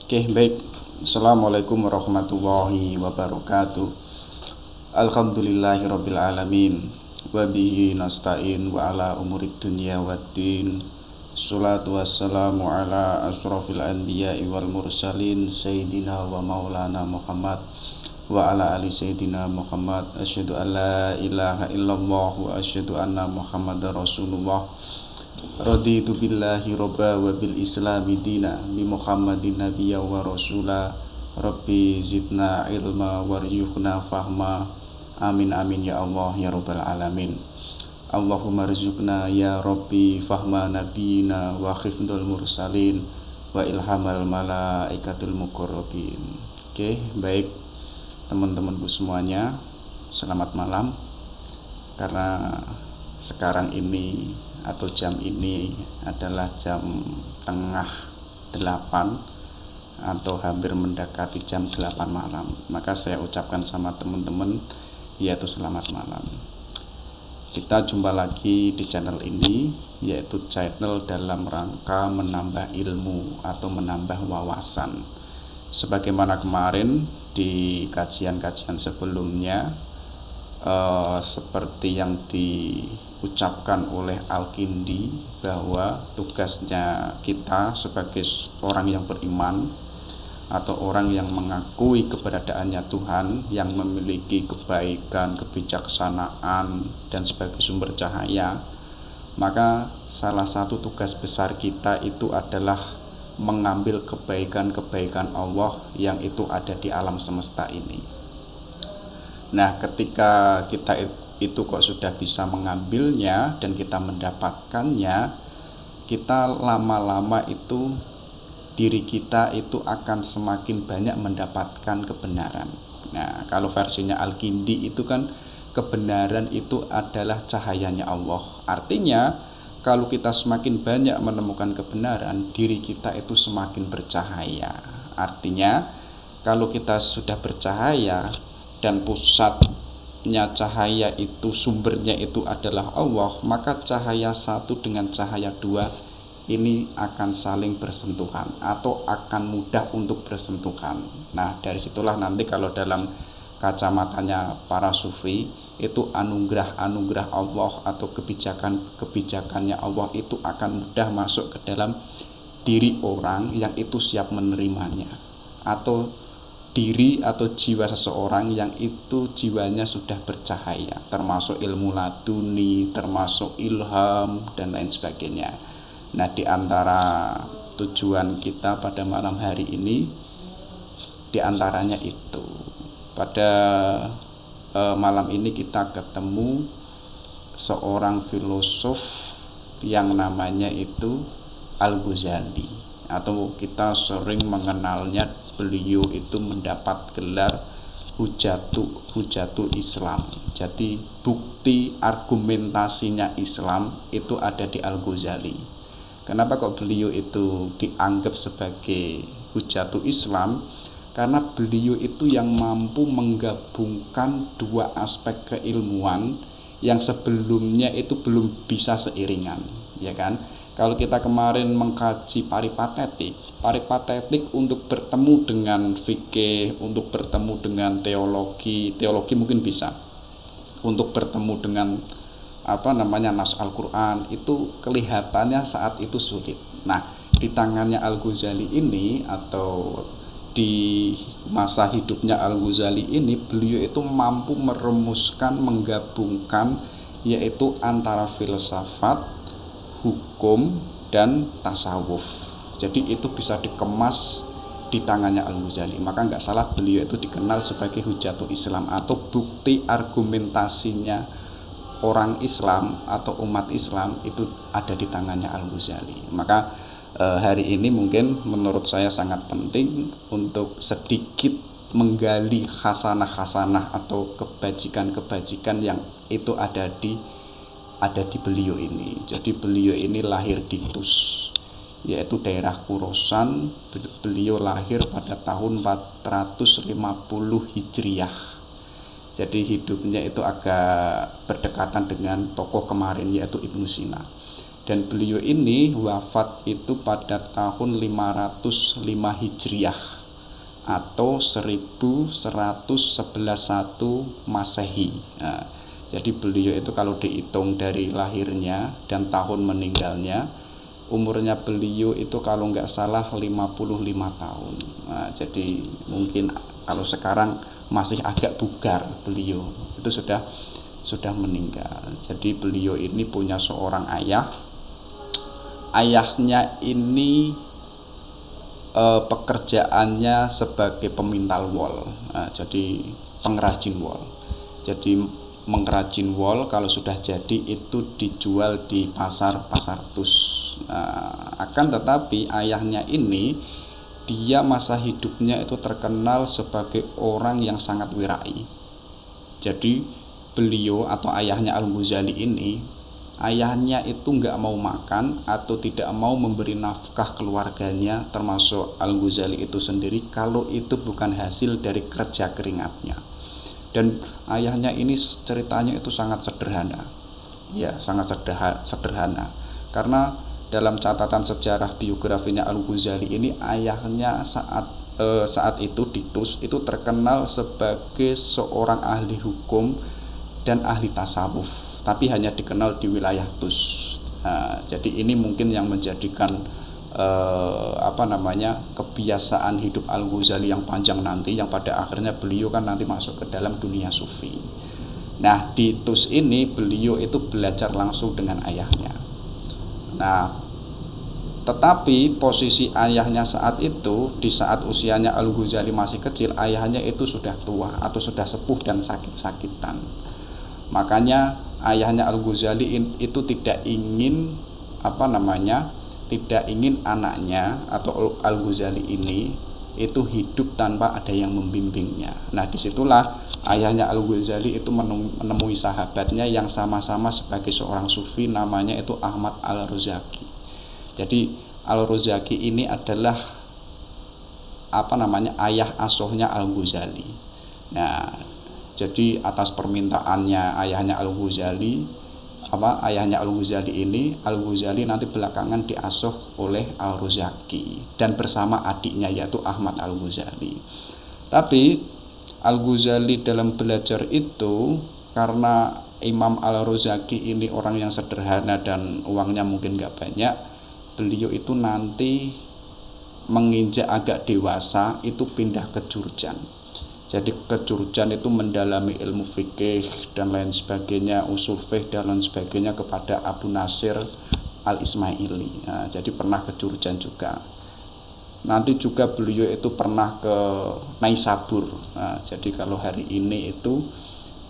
Oke, baik. Assalamualaikum warahmatullahi wabarakatuh. Alhamdulillahirabbil alamin. Wa bihi nasta'in wa ala umurid dunya waddin. Shalatu wassalamu ala asrofil anbiya'i wal mursalin sayyidina wa maulana Muhammad wa ala ali sayyidina Muhammad. Asyhadu an la ilaha illallah wa asyhadu anna Muhammadar Rasulullah. Raditu billahi robba wa bil islami dina bi Muhammadin nabiyya wa rasula. Rabbi zidna ilma warzuqna fahma. Amin amin ya Allah ya rabbal alamin. Allahumma rizukna ya Rabbi fahma nabiyina wa khifdul mursalin wa ilhamal malaikatil muqarrabin. Oke, baik teman-temanku semuanya, selamat malam. Karena sekarang ini atau jam ini adalah jam tengah 8 atau hampir mendekati jam 8 malam, maka saya ucapkan sama teman-teman yaitu selamat malam. Kita jumpa lagi di channel ini, yaitu channel dalam rangka menambah ilmu atau menambah wawasan. Sebagaimana kemarin di kajian-kajian sebelumnya, seperti yang diucapkan oleh Al-Kindi, bahwa tugasnya kita sebagai orang yang beriman atau orang yang mengakui keberadaannya Tuhan, yang memiliki kebaikan, kebijaksanaan dan sebagai sumber cahaya, maka salah satu tugas besar kita itu adalah mengambil kebaikan-kebaikan Allah yang itu ada di alam semesta ini. Nah, ketika kita itu kok sudah bisa mengambilnya dan kita mendapatkannya, kita lama-lama itu diri kita itu akan semakin banyak mendapatkan kebenaran. Nah, kalau versinya Al-Kindi itu kan kebenaran itu adalah cahayanya Allah. Artinya kalau kita semakin banyak menemukan kebenaran, diri kita itu semakin bercahaya. Artinya kalau kita sudah bercahaya dan pusatnya cahaya itu, sumbernya itu adalah Allah, maka cahaya satu dengan cahaya dua ini akan saling bersentuhan atau akan mudah untuk bersentuhan. Nah, dari situlah nanti kalau dalam kacamatanya para sufi itu anugerah-anugerah Allah atau kebijakannya Allah itu akan mudah masuk ke dalam diri orang yang itu siap menerimanya, atau diri atau jiwa seseorang yang itu jiwanya sudah bercahaya, termasuk ilmu laduni, termasuk ilham dan lain sebagainya. Nah, di antara tujuan kita pada malam hari ini, di antaranya itu pada malam ini kita ketemu seorang filosof yang namanya itu Al-Ghazali, atau kita sering mengenalnya, beliau itu mendapat gelar Hujatul Islam. Jadi bukti argumentasinya Islam itu ada di Al-Ghazali. Kenapa kok beliau itu dianggap sebagai Hujatul Islam? Karena beliau itu yang mampu menggabungkan dua aspek keilmuan yang sebelumnya itu belum bisa seiringan, ya kan? Kalau kita kemarin mengkaji paripatetik untuk bertemu dengan fikih, untuk bertemu dengan teologi mungkin bisa. Untuk bertemu dengan nas Al-Quran itu kelihatannya saat itu sulit. Nah, di tangannya Al-Ghazali ini, atau di masa hidupnya Al-Ghazali ini, beliau itu mampu merumuskan, menggabungkan, yaitu antara filsafat, hukum dan tasawuf. Jadi itu bisa dikemas di tangannya Al-Ghazali. Maka nggak salah beliau itu dikenal sebagai Hujatul Islam, atau bukti argumentasinya orang Islam atau umat Islam itu ada di tangannya Al-Ghazali. Maka hari ini mungkin menurut saya sangat penting untuk sedikit menggali khasanah-khasanah atau kebajikan-kebajikan yang itu ada di beliau ini. Jadi beliau ini lahir di Tus, yaitu daerah Kurosan. Beliau lahir pada tahun 450 Hijriah. Jadi hidupnya itu agak berdekatan dengan tokoh kemarin, yaitu Ibnu Sina. Dan beliau ini wafat itu pada tahun 505 Hijriah atau 1111 Masehi. Nah, jadi beliau itu kalau dihitung dari lahirnya dan tahun meninggalnya, umurnya beliau itu kalau nggak salah 55 tahun. Nah, jadi mungkin kalau sekarang masih agak bugar, beliau itu sudah meninggal. Jadi beliau ini punya seorang ayah. Ayahnya ini pekerjaannya sebagai pemintal wol. Nah, jadi pengrajin wol. Jadi mengrajin wol kalau sudah jadi itu dijual di pasar tus. Nah, akan tetapi ayahnya ini dia masa hidupnya itu terkenal sebagai orang yang sangat wirai. Jadi beliau atau ayahnya Al-Ghazali ini, ayahnya itu nggak mau makan atau tidak mau memberi nafkah keluarganya, termasuk Al-Ghazali itu sendiri, kalau itu bukan hasil dari kerja keringatnya. Dan ayahnya ini ceritanya itu sangat sederhana, ya sangat sederhana. Karena dalam catatan sejarah biografinya Al-Ghazali ini, ayahnya saat itu Ditus itu terkenal sebagai seorang ahli hukum dan ahli tasawuf, tapi hanya dikenal di wilayah Tus. Nah, jadi ini mungkin yang menjadikan kebiasaan hidup Al-Ghazali yang panjang nanti, yang pada akhirnya beliau kan nanti masuk ke dalam dunia sufi. Nah, di Tus ini beliau itu belajar langsung dengan ayahnya. Nah, tetapi posisi ayahnya saat itu, di saat usianya Al-Ghazali masih kecil, ayahnya itu sudah tua atau sudah sepuh dan sakit-sakitan. Makanya ayahnya Al-Ghazali itu tidak ingin anaknya atau Al-Ghazali ini itu hidup tanpa ada yang membimbingnya. Nah, disitulah ayahnya Al-Ghazali itu menemui sahabatnya yang sama-sama sebagai seorang sufi, namanya itu Ahmad Al-Rozaki. Jadi Al-Rozaki ini adalah ayah asuhnya Al-Ghazali. Nah, jadi atas permintaannya ayahnya Al-Ghazali ini, Al-Ghazali nanti belakangan diasuh oleh Al-Rozaki dan bersama adiknya yaitu Ahmad Al-Ghazali. Tapi Al-Ghazali dalam belajar itu, karena Imam Al-Rozaki ini orang yang sederhana dan uangnya mungkin gak banyak, beliau itu nanti menginjak agak dewasa itu pindah ke Jurjan. Jadi ke Jurjan itu mendalami ilmu fikih dan lain sebagainya, usul fiqh dan lain sebagainya kepada Abu Nasir Al-Ismaili. Nah, jadi pernah ke Jurjan juga. Nanti juga beliau itu pernah ke Naisabur. Nah, jadi kalau hari ini itu,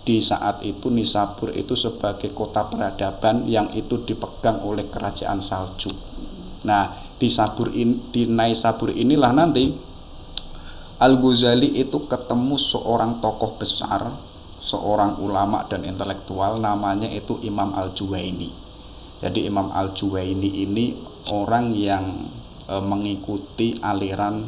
di saat itu Nisabur itu sebagai kota peradaban yang itu dipegang oleh kerajaan Saljuk. Nah, di Naisabur inilah nanti Al-Ghazali itu ketemu seorang tokoh besar, seorang ulama dan intelektual, namanya itu Imam Al-Juwaini. Jadi Imam Al-Juwaini ini orang yang mengikuti aliran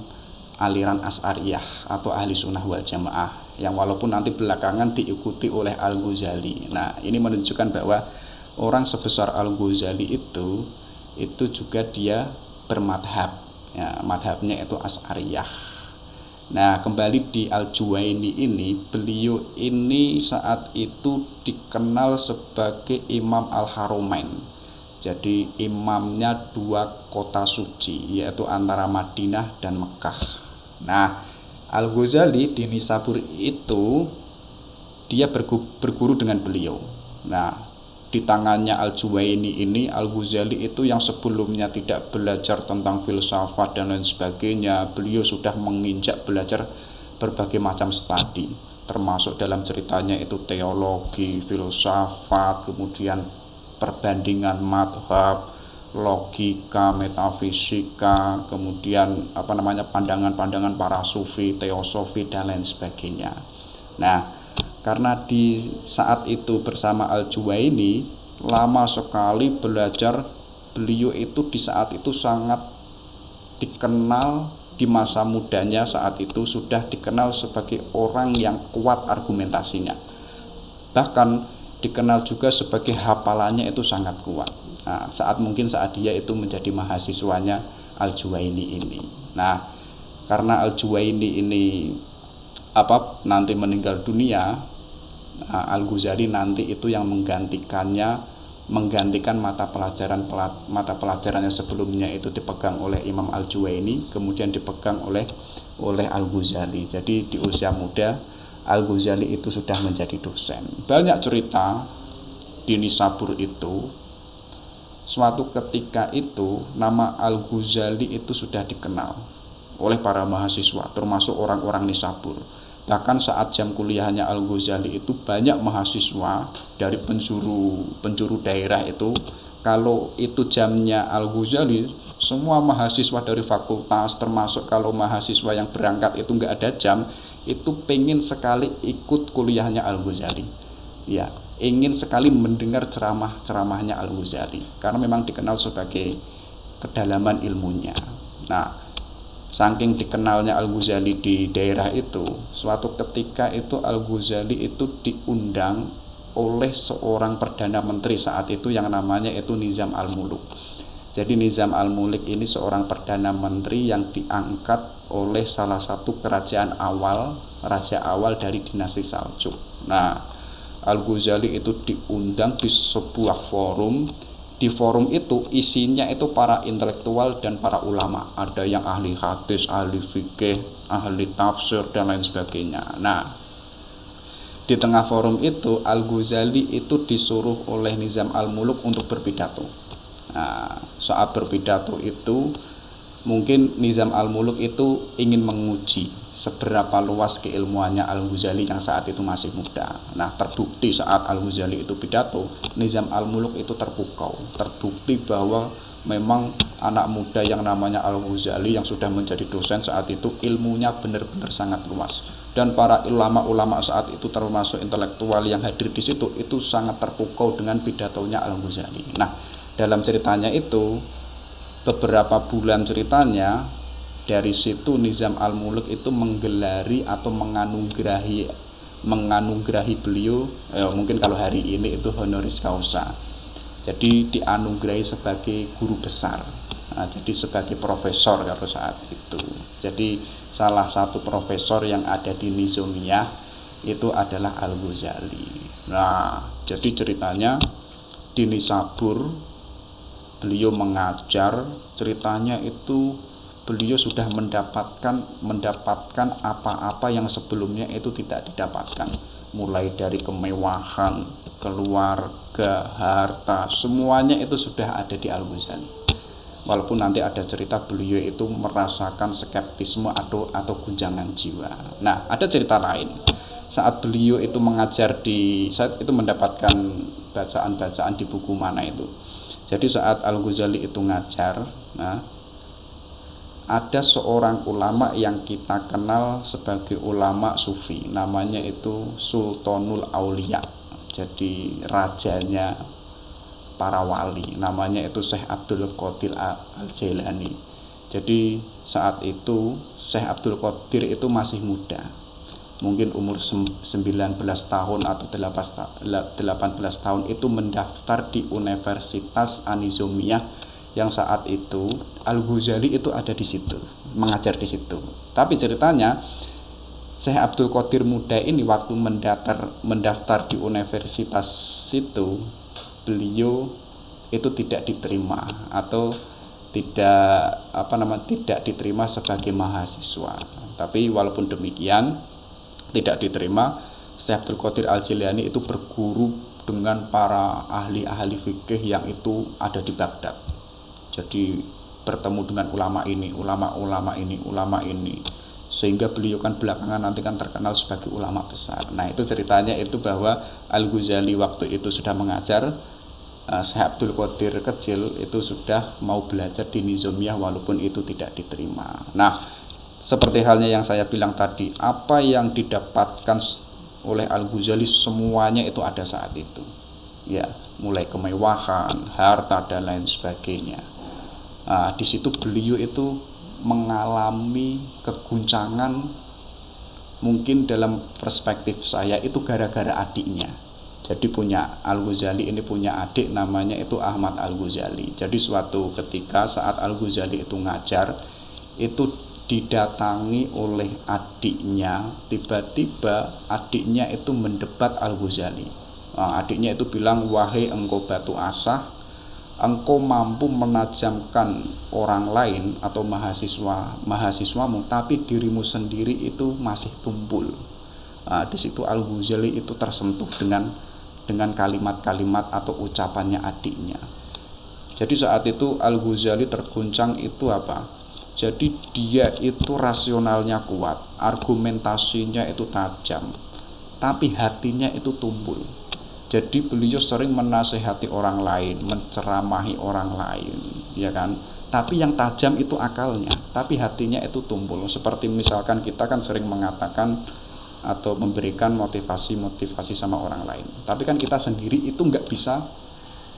Asy'ariyah atau Ahli Sunnah wal Jamaah, yang walaupun nanti belakangan diikuti oleh Al-Ghazali. Nah, ini menunjukkan bahwa orang sebesar Al-Ghazali itu juga dia bermadhab, ya, madhabnya itu Asy'ariyah. Nah, kembali di Al-Juwaini ini, beliau ini saat itu dikenal sebagai Imam Al-Haramain. Jadi imamnya dua kota suci, yaitu antara Madinah dan Mekah. Nah, Al-Ghazali di Nisabur itu dia berguru dengan beliau. Nah, di tangannya Al-Juwaini ini, Al-Ghazali itu yang sebelumnya tidak belajar tentang filsafat dan lain sebagainya, beliau sudah menginjak belajar berbagai macam studi, termasuk dalam ceritanya itu teologi, filsafat, kemudian perbandingan madhab, logika, metafisika, kemudian pandangan-pandangan para sufi, teosofi dan lain sebagainya. Nah, karena di saat itu bersama Al-Juwaini lama sekali belajar, beliau itu di saat itu sangat dikenal, di masa mudanya saat itu sudah dikenal sebagai orang yang kuat argumentasinya, bahkan dikenal juga sebagai hafalannya itu sangat kuat. Nah, saat dia itu menjadi mahasiswanya Al-Juwaini ini. Nah, karena Al-Juwaini ini nanti meninggal dunia, Al-Ghazali nanti itu yang menggantikan mata pelajaran yang sebelumnya itu dipegang oleh Imam Al-Juwaini, kemudian dipegang oleh Al-Ghazali. Jadi di usia muda Al-Ghazali itu sudah menjadi dosen. Banyak cerita di Nisabur itu. Suatu ketika itu nama Al-Ghazali itu sudah dikenal oleh para mahasiswa, termasuk orang-orang Nisabur. Bahkan saat jam kuliahnya Al-Ghazali itu banyak mahasiswa dari penjuru daerah itu, kalau itu jamnya Al-Ghazali, semua mahasiswa dari fakultas, termasuk kalau mahasiswa yang berangkat itu nggak ada jam, itu pengen sekali ikut kuliahnya Al-Ghazali. Ya, ingin sekali mendengar ceramahnya Al-Ghazali karena memang dikenal sebagai kedalaman ilmunya. Nah, saking dikenalnya Al-Ghazali di daerah itu, suatu ketika itu Al-Ghazali itu diundang oleh seorang perdana menteri saat itu yang namanya itu Nizam Al-Muluk. Jadi Nizam Al-Muluk ini seorang perdana menteri yang diangkat oleh salah satu raja awal dari dinasti Saljuk. Nah, Al-Ghazali itu diundang di sebuah forum. Di forum itu isinya itu para intelektual dan para ulama. Ada yang ahli hadis, ahli fikih, ahli tafsir dan lain sebagainya. Nah, di tengah forum itu Al-Ghazali itu disuruh oleh Nizam Al-Muluk untuk berpidato. Nah, saat berpidato itu mungkin Nizam Al-Muluk itu ingin menguji seberapa luas keilmuannya Al-Ghazali yang saat itu masih muda. Nah, terbukti saat Al-Ghazali itu pidato, Nizam Al-Muluk itu terpukau. Terbukti bahwa memang anak muda yang namanya Al-Ghazali yang sudah menjadi dosen saat itu ilmunya benar-benar sangat luas. Dan para ulama-ulama saat itu termasuk intelektual yang hadir di situ itu sangat terpukau dengan pidatonya Al-Ghazali. Nah, dalam ceritanya itu beberapa bulan ceritanya dari situ Nizam Al-Muluk itu menggelari atau menganugerahi beliau mungkin kalau hari ini itu honoris causa. Jadi dianugerahi sebagai guru besar. Nah, jadi sebagai profesor kalau saat itu. Jadi salah satu profesor yang ada di Nizamiyah itu adalah Al-Ghazali. Nah, jadi ceritanya di Nisabur beliau mengajar, ceritanya itu beliau sudah mendapatkan apa-apa yang sebelumnya itu tidak didapatkan, mulai dari kemewahan, keluarga, harta, semuanya itu sudah ada di Al-Ghazali. Walaupun nanti ada cerita beliau itu merasakan skeptisme atau guncangan jiwa. Nah, ada cerita lain. Saat beliau itu mengajar saat itu mendapatkan bacaan-bacaan di buku mana itu. Jadi saat Al-Ghazali itu ngajar, nah, ada seorang ulama yang kita kenal sebagai ulama sufi, namanya itu Sultanul Aulia. Jadi rajanya para wali, namanya itu Syekh Abdul Qadir Al-Jailani. Jadi saat itu Syekh Abdul Qadir itu masih muda, mungkin umur 19 tahun atau 18 tahun itu mendaftar di Universitas An-Nizamiyah yang saat itu Al-Ghazali itu ada di situ, mengajar di situ. Tapi ceritanya Syekh Abdul Qadir muda ini waktu mendaftar di universitas situ, beliau itu tidak diterima atau tidak diterima sebagai mahasiswa. Tapi walaupun demikian tidak diterima, Syekh Abdul Qadir Al-Jailani itu berguru dengan para ahli-ahli fikih yang itu ada di Baghdad. Jadi bertemu dengan ulama ini, sehingga beliau kan belakangan nanti kan terkenal sebagai ulama besar. Nah, itu ceritanya itu bahwa Al-Ghazali waktu itu sudah mengajar, Syekh Abdul Qadir kecil itu sudah mau belajar di Nizamiyah walaupun itu tidak diterima. Nah, seperti halnya yang saya bilang tadi, apa yang didapatkan oleh Al-Ghazali semuanya itu ada saat itu. Ya, mulai kemewahan, harta dan lain sebagainya. Nah, di situ beliau itu mengalami keguncangan, mungkin dalam perspektif saya itu gara-gara adiknya. Jadi punya Al-Ghazali ini punya adik namanya itu Ahmad Al-Ghazali. Jadi suatu ketika saat Al-Ghazali itu ngajar, itu didatangi oleh adiknya. Tiba-tiba adiknya itu mendebat Al-Ghazali. Nah, adiknya itu bilang, wahai engkau batu asah, engkau mampu menajamkan orang lain atau mahasiswamu, tapi dirimu sendiri itu masih tumpul. Nah, di situ Al-Ghazali itu tersentuh dengan kalimat-kalimat atau ucapannya adiknya. Jadi saat itu Al-Ghazali terguncang itu apa? Jadi dia itu rasionalnya kuat, argumentasinya itu tajam, tapi hatinya itu tumpul. Jadi beliau sering menasehati orang lain, menceramahi orang lain, ya kan? Tapi yang tajam itu akalnya, tapi hatinya itu tumpul. Seperti misalkan kita kan sering mengatakan atau memberikan motivasi sama orang lain, tapi kan kita sendiri itu nggak bisa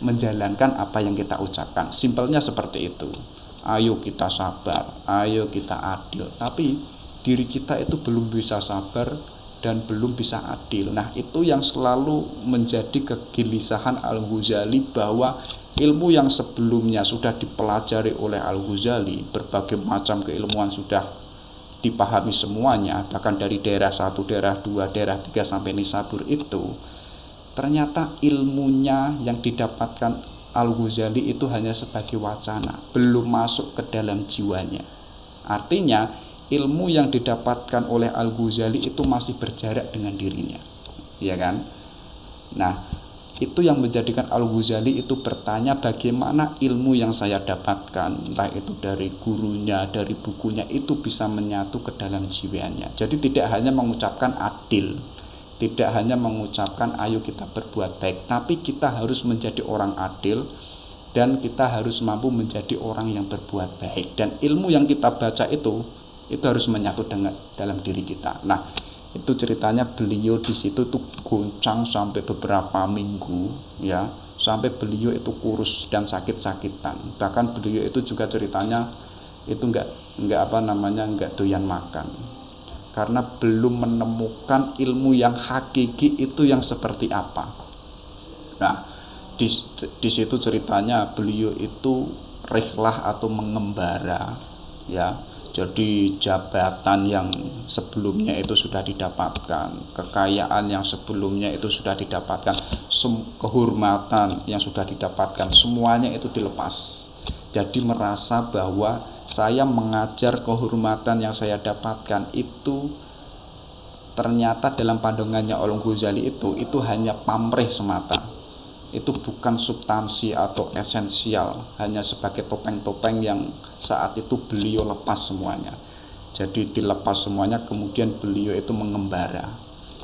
menjalankan apa yang kita ucapkan. Simpelnya seperti itu. Ayo kita sabar, ayo kita adil, tapi diri kita itu belum bisa sabar dan belum bisa adil. Nah, itu yang selalu menjadi kegelisahan Al-Ghazali, bahwa ilmu yang sebelumnya sudah dipelajari oleh Al-Ghazali, berbagai macam keilmuan sudah dipahami semuanya, bahkan dari daerah 1, daerah 2, daerah 3 sampai Nisabur itu, ternyata ilmunya yang didapatkan Al-Ghazali itu hanya sebagai wacana, belum masuk ke dalam jiwanya. Artinya ilmu yang didapatkan oleh Al-Ghazali itu masih berjarak dengan dirinya, ya kan? Nah, itu yang menjadikan Al-Ghazali itu bertanya, bagaimana ilmu yang saya dapatkan, entah itu dari gurunya, dari bukunya, itu bisa menyatu ke dalam jiwanya. Jadi tidak hanya mengucapkan adil, tidak hanya mengucapkan ayo kita berbuat baik, tapi kita harus menjadi orang adil dan kita harus mampu menjadi orang yang berbuat baik. Dan ilmu yang kita baca itu harus menyatu dengan dalam diri kita. Nah, itu ceritanya beliau di situ tuh goncang sampai beberapa minggu, ya, sampai beliau itu kurus dan sakit-sakitan. Bahkan beliau itu juga ceritanya itu enggak doyan makan, karena belum menemukan ilmu yang hakiki itu yang seperti apa. Nah, di situ ceritanya beliau itu rihlah atau mengembara, ya. Jadi jabatan yang sebelumnya itu sudah didapatkan, kekayaan yang sebelumnya itu sudah didapatkan, kehormatan yang sudah didapatkan, semuanya itu dilepas. Jadi merasa bahwa saya mengajar, kehormatan yang saya dapatkan itu ternyata dalam pandangannya Al-Ghazali itu hanya pamrih semata. Itu bukan substansi atau esensial, hanya sebagai topeng-topeng yang saat itu beliau lepas semuanya. Jadi dilepas semuanya, kemudian beliau itu mengembara.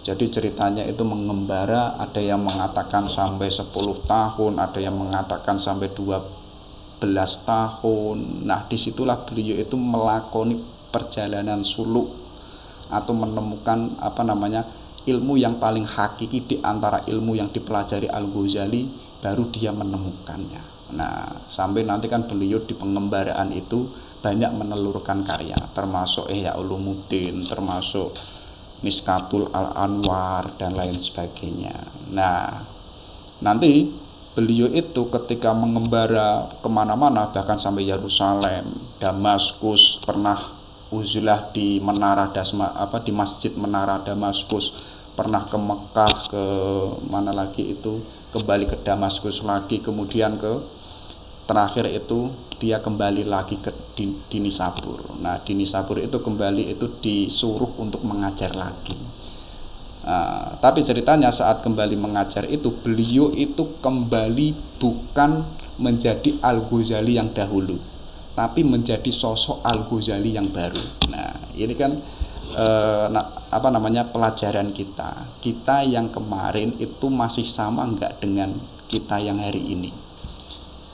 Jadi ceritanya itu mengembara, ada yang mengatakan sampai 10 tahun, ada yang mengatakan sampai 12 tahun. Nah, disitulah beliau itu melakoni perjalanan suluk atau menemukan ilmu yang paling hakiki di antara ilmu yang dipelajari Al-Ghazali, baru dia menemukannya. Nah, sampai nanti kan beliau di pengembaraan itu banyak menelurkan karya, termasuk Ihya Ulumuddin, termasuk Miskatul Al-Anwar dan lain sebagainya. Nah, nanti beliau itu ketika mengembara kemana-mana, bahkan sampai Yerusalem, Damaskus, pernah uzlah di menara di Masjid Menara Damaskus, pernah ke Mekah, ke mana lagi itu, kembali ke Damaskus lagi, kemudian terakhir itu dia kembali lagi di Nisabur. Nah, di Nisabur itu kembali itu disuruh untuk mengajar lagi. Tapi ceritanya saat kembali mengajar itu, beliau itu kembali bukan menjadi Al-Ghazali yang dahulu, tapi menjadi sosok Al-Ghazali yang baru. Nah, ini kan pelajaran kita yang kemarin itu masih sama enggak dengan kita yang hari ini.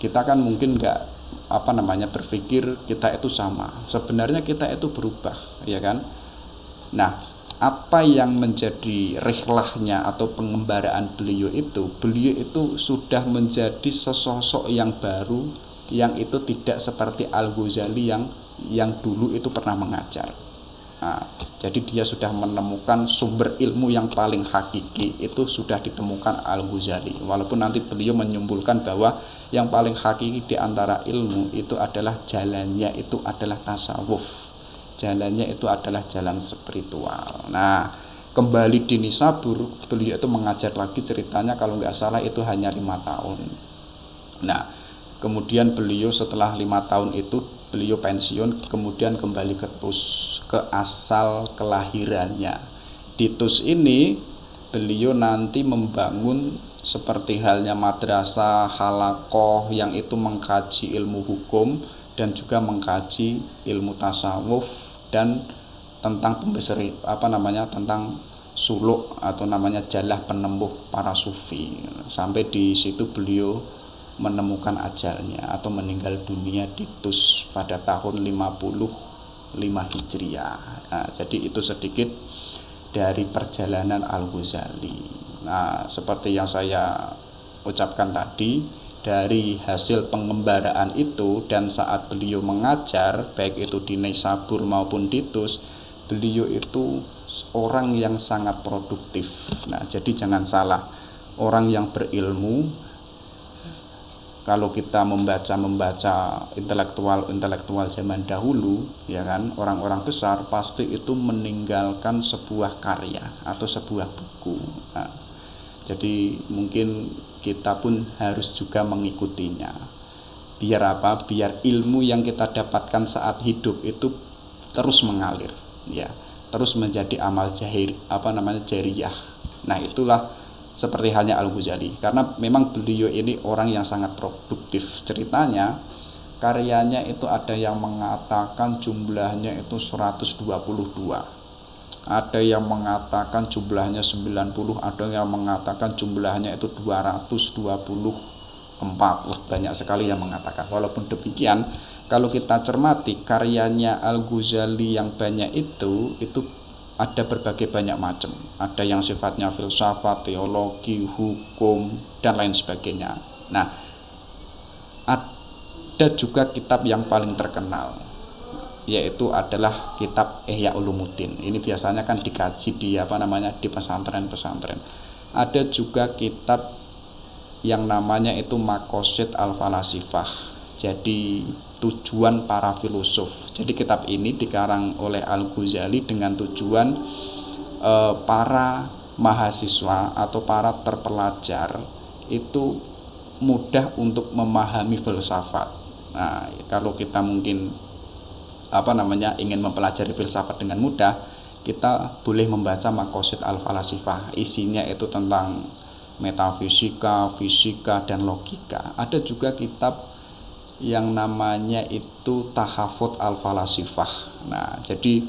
Kita kan mungkin enggak berpikir kita itu sama. Sebenarnya kita itu berubah, ya kan? Nah, apa yang menjadi rihlahnya atau pengembaraan beliau itu sudah menjadi sesosok yang baru, yang itu tidak seperti Al-Ghazali yang dulu itu pernah mengajar. Nah, jadi dia sudah menemukan sumber ilmu yang paling hakiki, itu sudah ditemukan Al-Ghazali. Walaupun nanti beliau menyimpulkan bahwa yang paling hakiki di antara ilmu itu adalah jalannya itu adalah tasawuf. Jalannya itu adalah jalan spiritual. Nah, kembali di Nisabur, beliau itu mengajar lagi, ceritanya kalau nggak salah itu hanya 5 tahun. Nah, kemudian beliau setelah 5 tahun itu beliau pensiun, kemudian kembali ke Tus, ke asal kelahirannya. Di Tus ini beliau nanti membangun seperti halnya madrasah, halaqah yang itu mengkaji ilmu hukum dan juga mengkaji ilmu tasawuf dan tentang tentang suluk atau namanya jalah penempuh para sufi. Sampai di situ beliau menemukan ajalnya atau meninggal dunia di Tus pada tahun 55 Hijriah. Nah, jadi itu sedikit dari perjalanan Al-Ghazali. Nah, seperti yang saya ucapkan tadi, dari hasil pengembaraan itu dan saat beliau mengajar baik itu di Nisabur maupun di Tus, beliau itu orang yang sangat produktif. Nah, jadi jangan salah, orang yang berilmu, kalau kita membaca intelektual zaman dahulu, ya kan, orang-orang besar pasti itu meninggalkan sebuah karya atau sebuah buku. Nah, jadi mungkin kita pun harus juga mengikutinya. Biar apa? Biar ilmu yang kita dapatkan saat hidup itu terus mengalir, ya, terus menjadi amal jariyah. Nah, itulah seperti halnya Al-Ghazali, karena memang beliau ini orang yang sangat produktif. Ceritanya, karyanya itu ada yang mengatakan jumlahnya itu 122, ada yang mengatakan jumlahnya 90, ada yang mengatakan jumlahnya itu 224. Banyak sekali yang mengatakan. Walaupun demikian, kalau kita cermati karyanya Al-Ghazali yang banyak itu ada berbagai banyak macam. Ada yang sifatnya filsafat, teologi, hukum, dan lain sebagainya. Nah, ada juga kitab yang paling terkenal, yaitu adalah kitab Ihya Ulumuddin. Ini biasanya kan dikaji di di pesantren-pesantren. Ada juga kitab yang namanya itu Maqasid Al-Falasifah. Jadi tujuan para filosof. Jadi kitab ini dikarang oleh Al-Ghazali dengan tujuan para mahasiswa atau para terpelajar itu mudah untuk memahami filsafat. Nah, kalau kita mungkin ingin mempelajari filsafat dengan mudah, kita boleh membaca Maqasid Al-Falasifah. Isinya itu tentang metafisika, fisika, dan logika. Ada juga kitab yang namanya itu Tahafut Al-Falasifah. Nah, jadi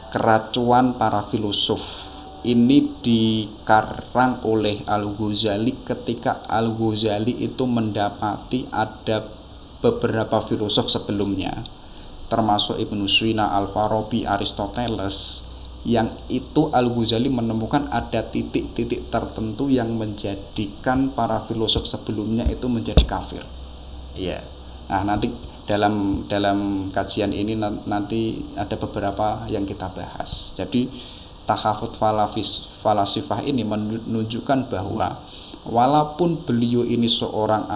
keracuan para filosof ini dikarang oleh Al-Ghazali ketika Al-Ghazali itu mendapati ada beberapa filosof sebelumnya, termasuk Ibnu Sina, Al-Farabi, Aristoteles, yang itu Al-Ghazali menemukan ada titik-titik tertentu yang menjadikan para filosof sebelumnya itu menjadi kafir. Iya. Nah, nanti dalam kajian ini nanti ada beberapa yang kita bahas. Jadi Tahafut Falasifah ini menunjukkan bahwa walaupun beliau ini seorang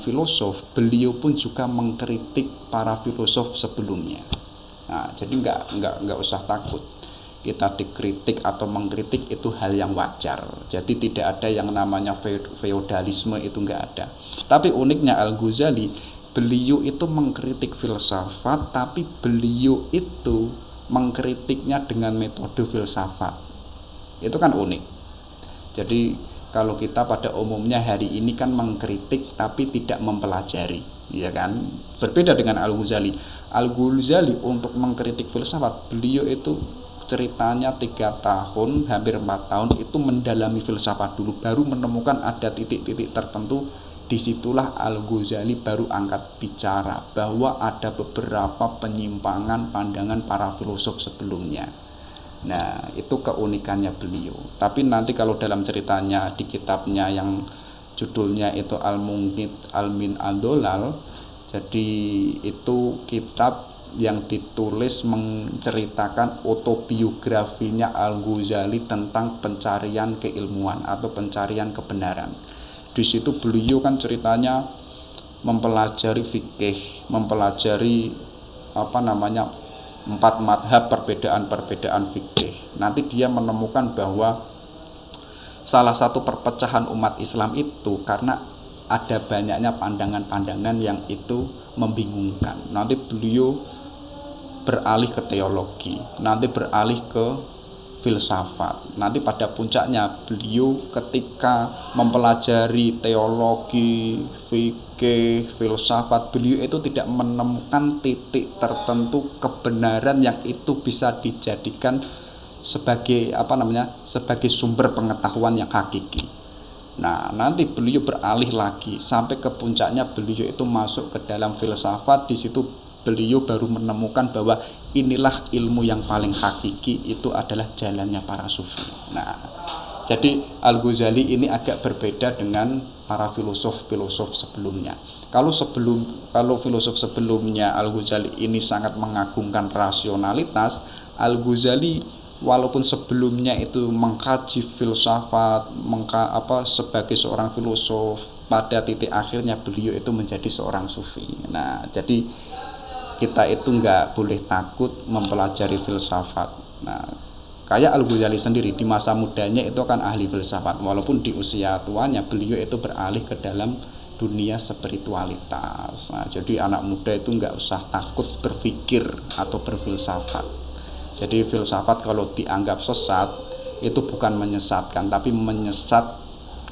filosof, beliau pun juga mengkritik para filosof sebelumnya. Nah, jadi nggak usah takut kita dikritik atau mengkritik, itu hal yang wajar. Jadi tidak ada yang namanya feodalisme, itu nggak ada. Tapi uniknya Al-Ghazali, beliau itu mengkritik filsafat, tapi beliau itu mengkritiknya dengan metode filsafat. Itu kan unik. Jadi kalau kita pada umumnya hari ini kan mengkritik tapi tidak mempelajari, ya kan? Berbeda dengan Al-Ghazali. Al-Ghazali untuk mengkritik filsafat, beliau itu ceritanya 3 tahun, hampir 4 tahun itu mendalami filsafat dulu, baru menemukan ada titik-titik tertentu. Disitulah Al-Ghazali baru angkat bicara bahwa ada beberapa penyimpangan pandangan para filosof sebelumnya. Nah, itu keunikannya beliau. Tapi nanti kalau dalam ceritanya di kitabnya yang judulnya itu Al-Munqidh Al-Min Ad-Dhalal, jadi itu kitab yang ditulis menceritakan autobiografinya Al-Ghazali tentang pencarian keilmuan atau pencarian kebenaran. Di situ beliau kan ceritanya mempelajari fikih, mempelajari empat madhab, perbedaan fikih. Nanti dia menemukan bahwa salah satu perpecahan umat Islam itu karena ada banyaknya pandangan-pandangan yang itu membingungkan. Nanti beliau beralih ke teologi, nanti beralih ke filsafat. Nanti pada puncaknya beliau ketika mempelajari teologi, fikih, filsafat, beliau itu tidak menemukan titik tertentu kebenaran yang itu bisa dijadikan sebagai sebagai sumber pengetahuan yang hakiki. Nah, nanti beliau beralih lagi sampai ke puncaknya beliau itu masuk ke dalam filsafat. Di situ beliau baru menemukan bahwa inilah ilmu yang paling hakiki, itu adalah jalannya para sufi. Nah, jadi Al-Ghazali ini agak berbeda dengan para filosof-filosof sebelumnya. Kalau filosof sebelumnya Al-Ghazali ini sangat mengagungkan rasionalitas, Al-Ghazali walaupun sebelumnya itu mengkaji filsafat, sebagai seorang filosof, pada titik akhirnya beliau itu menjadi seorang sufi. Nah, jadi kita itu nggak boleh takut mempelajari filsafat. Nah, kayak Al-Ghazali sendiri di masa mudanya itu kan ahli filsafat, walaupun di usia tuanya beliau itu beralih ke dalam dunia spiritualitas. Nah, jadi anak muda itu nggak usah takut berpikir atau berfilsafat. Jadi filsafat kalau dianggap sesat itu bukan menyesatkan, tapi menyesat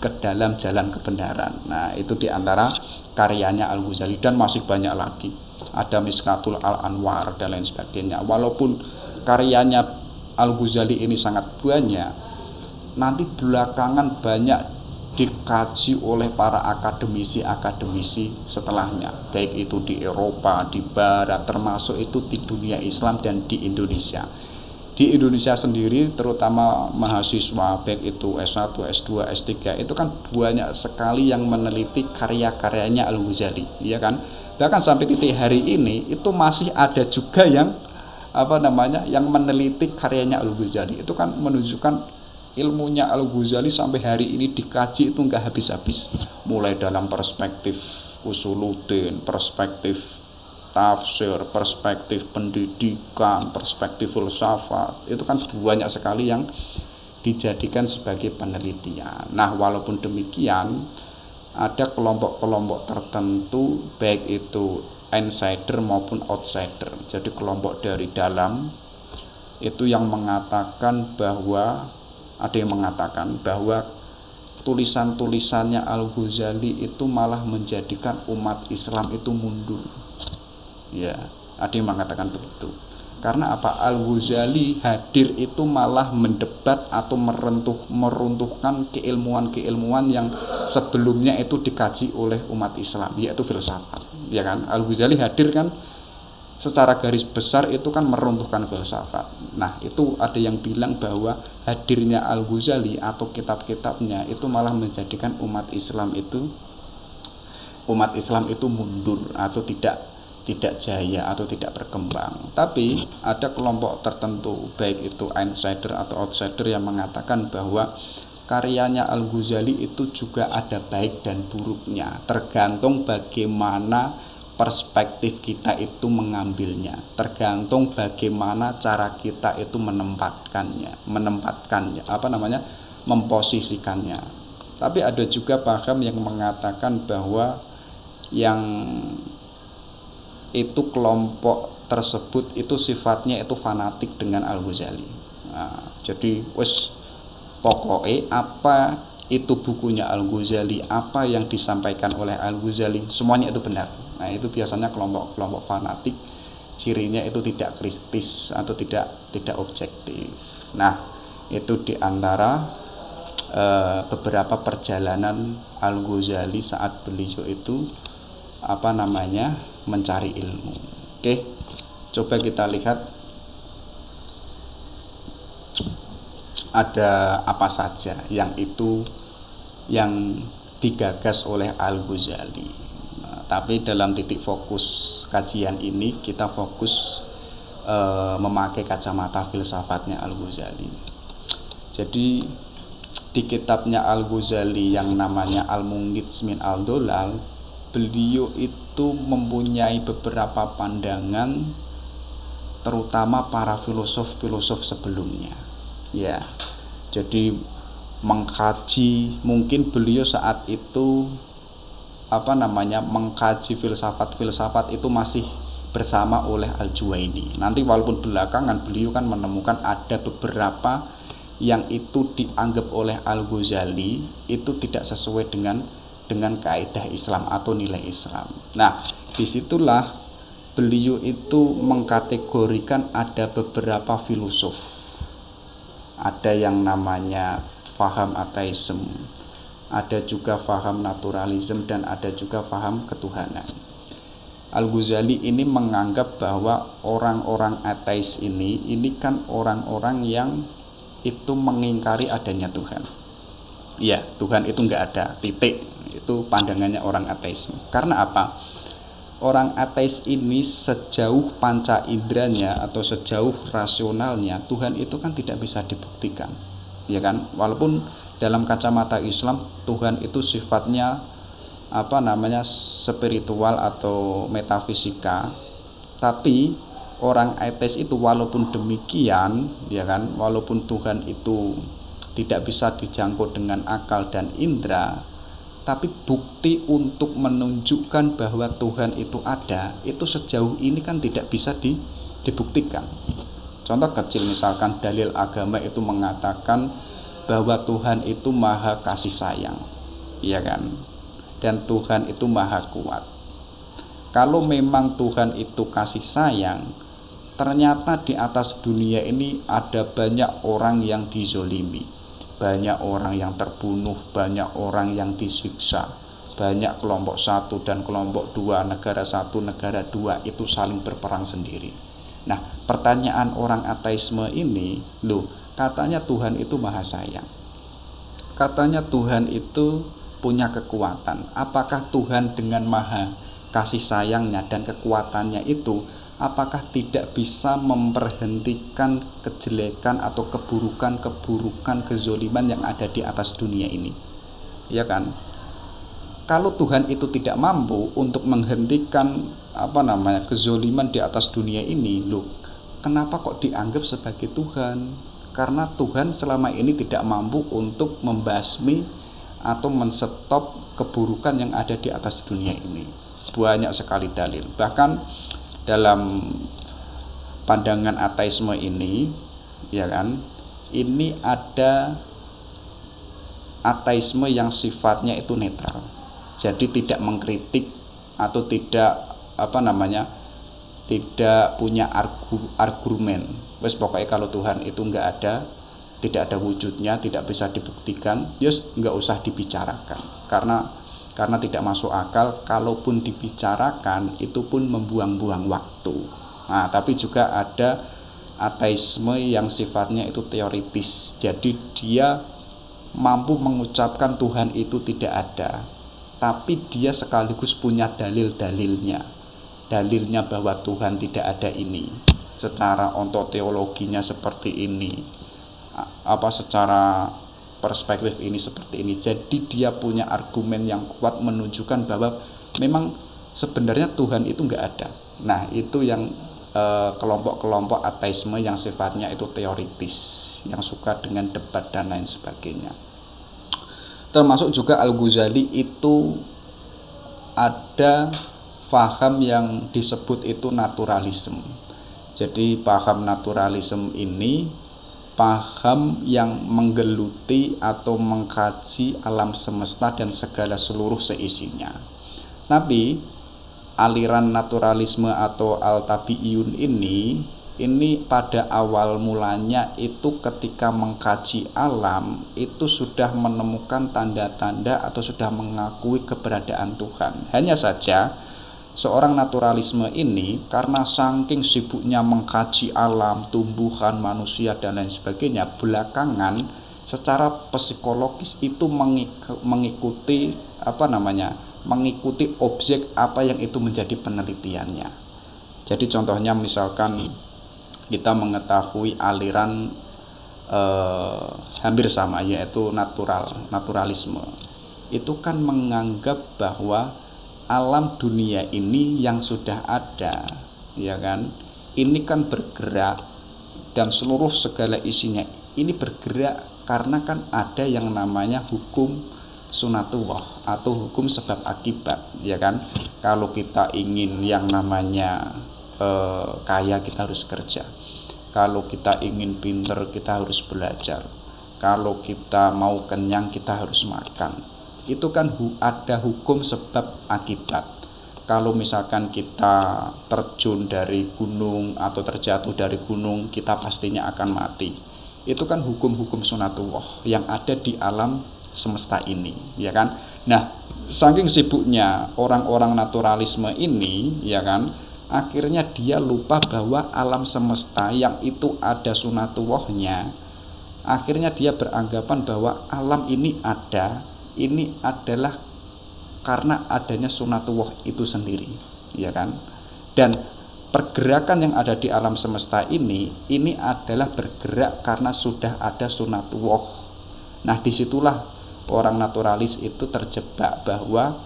ke dalam jalan kebenaran. Nah, itu diantara karyanya Al-Ghazali dan masih banyak lagi. Ada Miskatul Al-Anwar dan lain sebagainya. Walaupun karyanya Al-Ghazali ini sangat banyak, nanti belakangan banyak dikaji oleh para akademisi setelahnya, baik itu di Eropa, di Barat, termasuk itu di dunia Islam dan di Indonesia. Di Indonesia sendiri terutama mahasiswa baik itu S1, S2, S3 itu kan banyak sekali yang meneliti karya-karyanya Al-Ghazali, ya kan? Bahkan sampai titik hari ini itu masih ada juga yang yang meneliti karyanya Al-Ghazali. Itu kan menunjukkan ilmunya Al-Ghazali sampai hari ini dikaji itu enggak habis-habis. Mulai dalam perspektif usuluddin, perspektif tafsir, perspektif pendidikan, perspektif filsafat, itu kan banyak sekali yang dijadikan sebagai penelitian. Nah, walaupun demikian ada kelompok-kelompok tertentu baik itu insider maupun outsider. Jadi kelompok dari dalam itu yang mengatakan bahwa tulisan-tulisannya Al-Ghazali itu malah menjadikan umat Islam itu mundur. Ya, ada yang mengatakan begitu. Karena apa? Al-Ghazali hadir itu malah mendebat atau meruntuhkan keilmuan-keilmuan yang sebelumnya itu dikaji oleh umat Islam, yaitu filsafat. Ya kan? Al-Ghazali hadir kan secara garis besar itu kan meruntuhkan filsafat. Nah, itu ada yang bilang bahwa hadirnya Al-Ghazali atau kitab-kitabnya itu malah menjadikan umat Islam itu mundur atau tidak jaya atau tidak berkembang. Tapi ada kelompok tertentu baik itu insider atau outsider yang mengatakan bahwa karyanya Al-Ghazali itu juga ada baik dan buruknya, tergantung bagaimana perspektif kita itu mengambilnya, tergantung bagaimana cara kita itu memposisikannya. Tapi ada juga paham yang mengatakan bahwa yang itu kelompok tersebut itu sifatnya itu fanatik dengan Al-Ghazali. Nah, jadi pokoknya apa itu bukunya Al-Ghazali, apa yang disampaikan oleh Al-Ghazali, semuanya itu benar. Nah, itu biasanya kelompok fanatik, cirinya itu tidak kritis atau tidak objektif. Nah, itu diantara beberapa perjalanan Al-Ghazali saat beliau itu mencari ilmu. Oke, coba kita lihat ada apa saja yang digagas oleh Al-Ghazali. Nah, tapi dalam titik fokus kajian ini kita fokus memakai kacamata filsafatnya Al-Ghazali. Jadi di kitabnya Al-Ghazali yang namanya Al-Munghits min Al-Dolal, beliau itu mempunyai beberapa pandangan terutama para filosof-filosof sebelumnya. Ya. Jadi mengkaji, mungkin beliau saat itu mengkaji filsafat itu masih bersama oleh Al-Juwaini. Nanti walaupun belakangan beliau kan menemukan ada beberapa yang itu dianggap oleh Al-Ghazali itu tidak sesuai dengan kaidah Islam atau nilai Islam. Nah, disitulah beliau itu mengkategorikan ada beberapa filosof. Ada yang namanya faham ateisme, ada juga faham naturalisme, dan ada juga faham ketuhanan. Al-Ghazali ini menganggap bahwa orang-orang ateis ini kan orang-orang yang itu mengingkari adanya Tuhan. Ya, Tuhan itu nggak ada, titik. Itu pandangannya orang ateis. Karena apa? Orang ateis ini sejauh panca inderanya atau sejauh rasionalnya, Tuhan itu kan tidak bisa dibuktikan. Ya kan? Walaupun dalam kacamata Islam Tuhan itu sifatnya spiritual atau metafisika, tapi orang ateis itu walaupun demikian, ya kan, walaupun Tuhan itu tidak bisa dijangkau dengan akal dan indera, tapi bukti untuk menunjukkan bahwa Tuhan itu ada, itu sejauh ini kan tidak bisa dibuktikan. Contoh kecil, misalkan dalil agama itu mengatakan bahwa Tuhan itu maha kasih sayang, ya kan, dan Tuhan itu maha kuat. Kalau memang Tuhan itu kasih sayang, ternyata di atas dunia ini ada banyak orang yang dizolimi, banyak orang yang terbunuh, banyak orang yang disiksa, banyak kelompok satu dan kelompok dua, negara satu, negara dua itu saling berperang sendiri. Nah, pertanyaan orang ateisme ini, katanya Tuhan itu maha sayang, katanya Tuhan itu punya kekuatan. Apakah Tuhan dengan maha kasih sayangnya dan kekuatannya itu, apakah tidak bisa memberhentikan kejelekan atau keburukan kezoliman yang ada di atas dunia ini? Ya kan? Kalau Tuhan itu tidak mampu untuk menghentikan kezoliman di atas dunia ini, kenapa kok dianggap sebagai Tuhan? Karena Tuhan selama ini tidak mampu untuk membasmi atau menstop keburukan yang ada di atas dunia ini. Banyak sekali dalil. Bahkan dalam pandangan ateisme ini, ya kan, ini ada ateisme yang sifatnya itu netral. Jadi tidak mengkritik atau tidak tidak punya argumen. Wes pokoknya kalau Tuhan itu enggak ada, tidak ada wujudnya, tidak bisa dibuktikan, nggak usah dibicarakan, karena tidak masuk akal. Kalaupun dibicarakan itu pun membuang-buang waktu. Nah, tapi juga ada ateisme yang sifatnya itu teoritis, jadi dia mampu mengucapkan Tuhan itu tidak ada, tapi dia sekaligus punya dalilnya bahwa Tuhan tidak ada ini, secara ontoteologinya seperti ini, secara perspektif ini seperti ini. Jadi dia punya argumen yang kuat menunjukkan bahwa memang sebenarnya Tuhan itu enggak ada. Nah, itu yang kelompok-kelompok ateisme yang sifatnya itu teoritis, yang suka dengan debat dan lain sebagainya. Termasuk juga Al-Ghazali itu ada faham yang disebut itu naturalisme. Jadi paham naturalisme ini paham yang menggeluti atau mengkaji alam semesta dan segala seluruh seisinya. Tapi aliran naturalisme atau al-tabi'iyun ini pada awal mulanya itu ketika mengkaji alam itu sudah menemukan tanda-tanda atau sudah mengakui keberadaan Tuhan. Hanya saja seorang naturalisme ini karena saking sibuknya mengkaji alam, tumbuhan, manusia dan lain sebagainya, belakangan secara psikologis itu mengikuti mengikuti objek apa yang itu menjadi penelitiannya. Jadi contohnya misalkan kita mengetahui aliran hampir sama, yaitu naturalisme. Itu kan menganggap bahwa alam dunia ini yang sudah ada, ya kan, ini kan bergerak, dan seluruh segala isinya ini bergerak karena kan ada yang namanya hukum sunatullah atau hukum sebab akibat, ya kan. Kalau kita ingin yang namanya kaya, kita harus kerja. Kalau kita ingin pinter, kita harus belajar. Kalau kita mau kenyang, kita harus makan. Itu kan ada hukum sebab akibat. Kalau misalkan kita terjun dari gunung atau terjatuh dari gunung, kita pastinya akan mati. Itu kan hukum-hukum sunatullah yang ada di alam semesta ini, ya kan. Nah, saking sibuknya orang-orang naturalisme ini, ya kan, akhirnya dia lupa bahwa alam semesta yang itu ada sunatullahnya. Akhirnya dia beranggapan bahwa alam ini adalah karena adanya sunatullah itu sendiri, ya kan. Dan pergerakan yang ada di alam semesta ini adalah bergerak karena sudah ada sunatullah. Nah, disitulah orang naturalis itu terjebak bahwa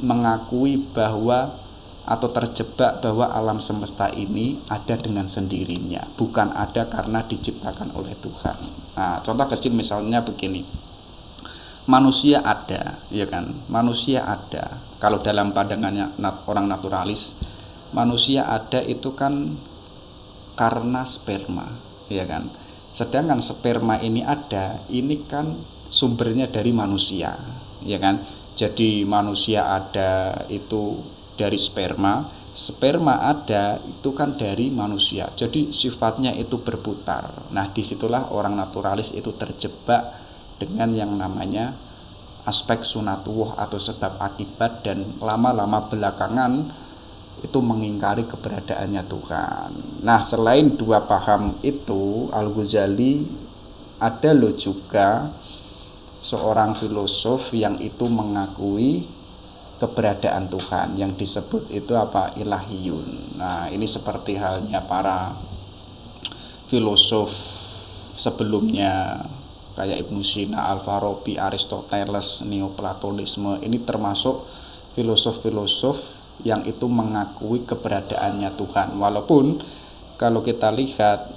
mengakui bahwa atau terjebak bahwa alam semesta ini ada dengan sendirinya, bukan ada karena diciptakan oleh Tuhan. Nah, contoh kecil misalnya begini. Manusia ada, ya kan? Manusia ada. Kalau dalam pandangannya orang naturalis, manusia ada itu kan karena sperma, ya kan? Sedangkan sperma ini ada, ini kan sumbernya dari manusia, ya kan? Jadi manusia ada itu dari sperma ada itu kan dari manusia. Jadi sifatnya itu berputar. Nah, disitulah orang naturalis itu terjebak dengan yang namanya aspek sunatullah atau sebab akibat, dan lama-lama belakangan itu mengingkari keberadaannya Tuhan. Nah, selain dua paham itu, Al-Ghazali ada loh juga seorang filosof yang itu mengakui keberadaan Tuhan, yang disebut itu apa? Ilahiyun. Nah, ini seperti halnya para filosof sebelumnya kayak Ibnu Sina, Al-Farabi, Aristoteles, Neoplatonisme. Ini termasuk filosof-filosof yang itu mengakui keberadaannya Tuhan. Walaupun kalau kita lihat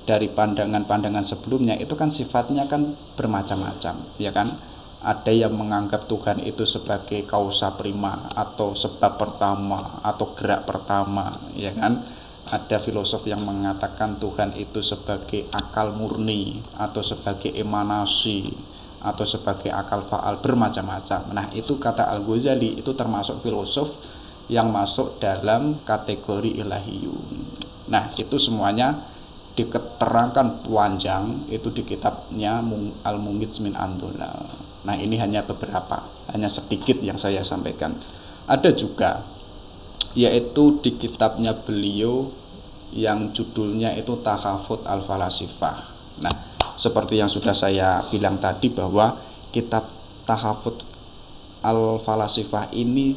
dari pandangan-pandangan sebelumnya itu kan sifatnya kan bermacam-macam, ya kan. Ada yang menganggap Tuhan itu sebagai kausa prima atau sebab pertama atau gerak pertama, ya kan. Ada filosof yang mengatakan Tuhan itu sebagai akal murni atau sebagai emanasi atau sebagai akal faal, bermacam-macam. Nah, itu kata Al-Ghazali itu termasuk filosof yang masuk dalam kategori ilahiyun. Nah, itu semuanya diterangkan panjang itu di kitabnya Al-Mughith min Andolal. Nah, ini hanya beberapa, hanya sedikit yang saya sampaikan. Ada juga yaitu di kitabnya beliau yang judulnya itu Tahafut Al-Falasifah. Nah, seperti yang sudah saya bilang tadi bahwa kitab Tahafut Al-Falasifah ini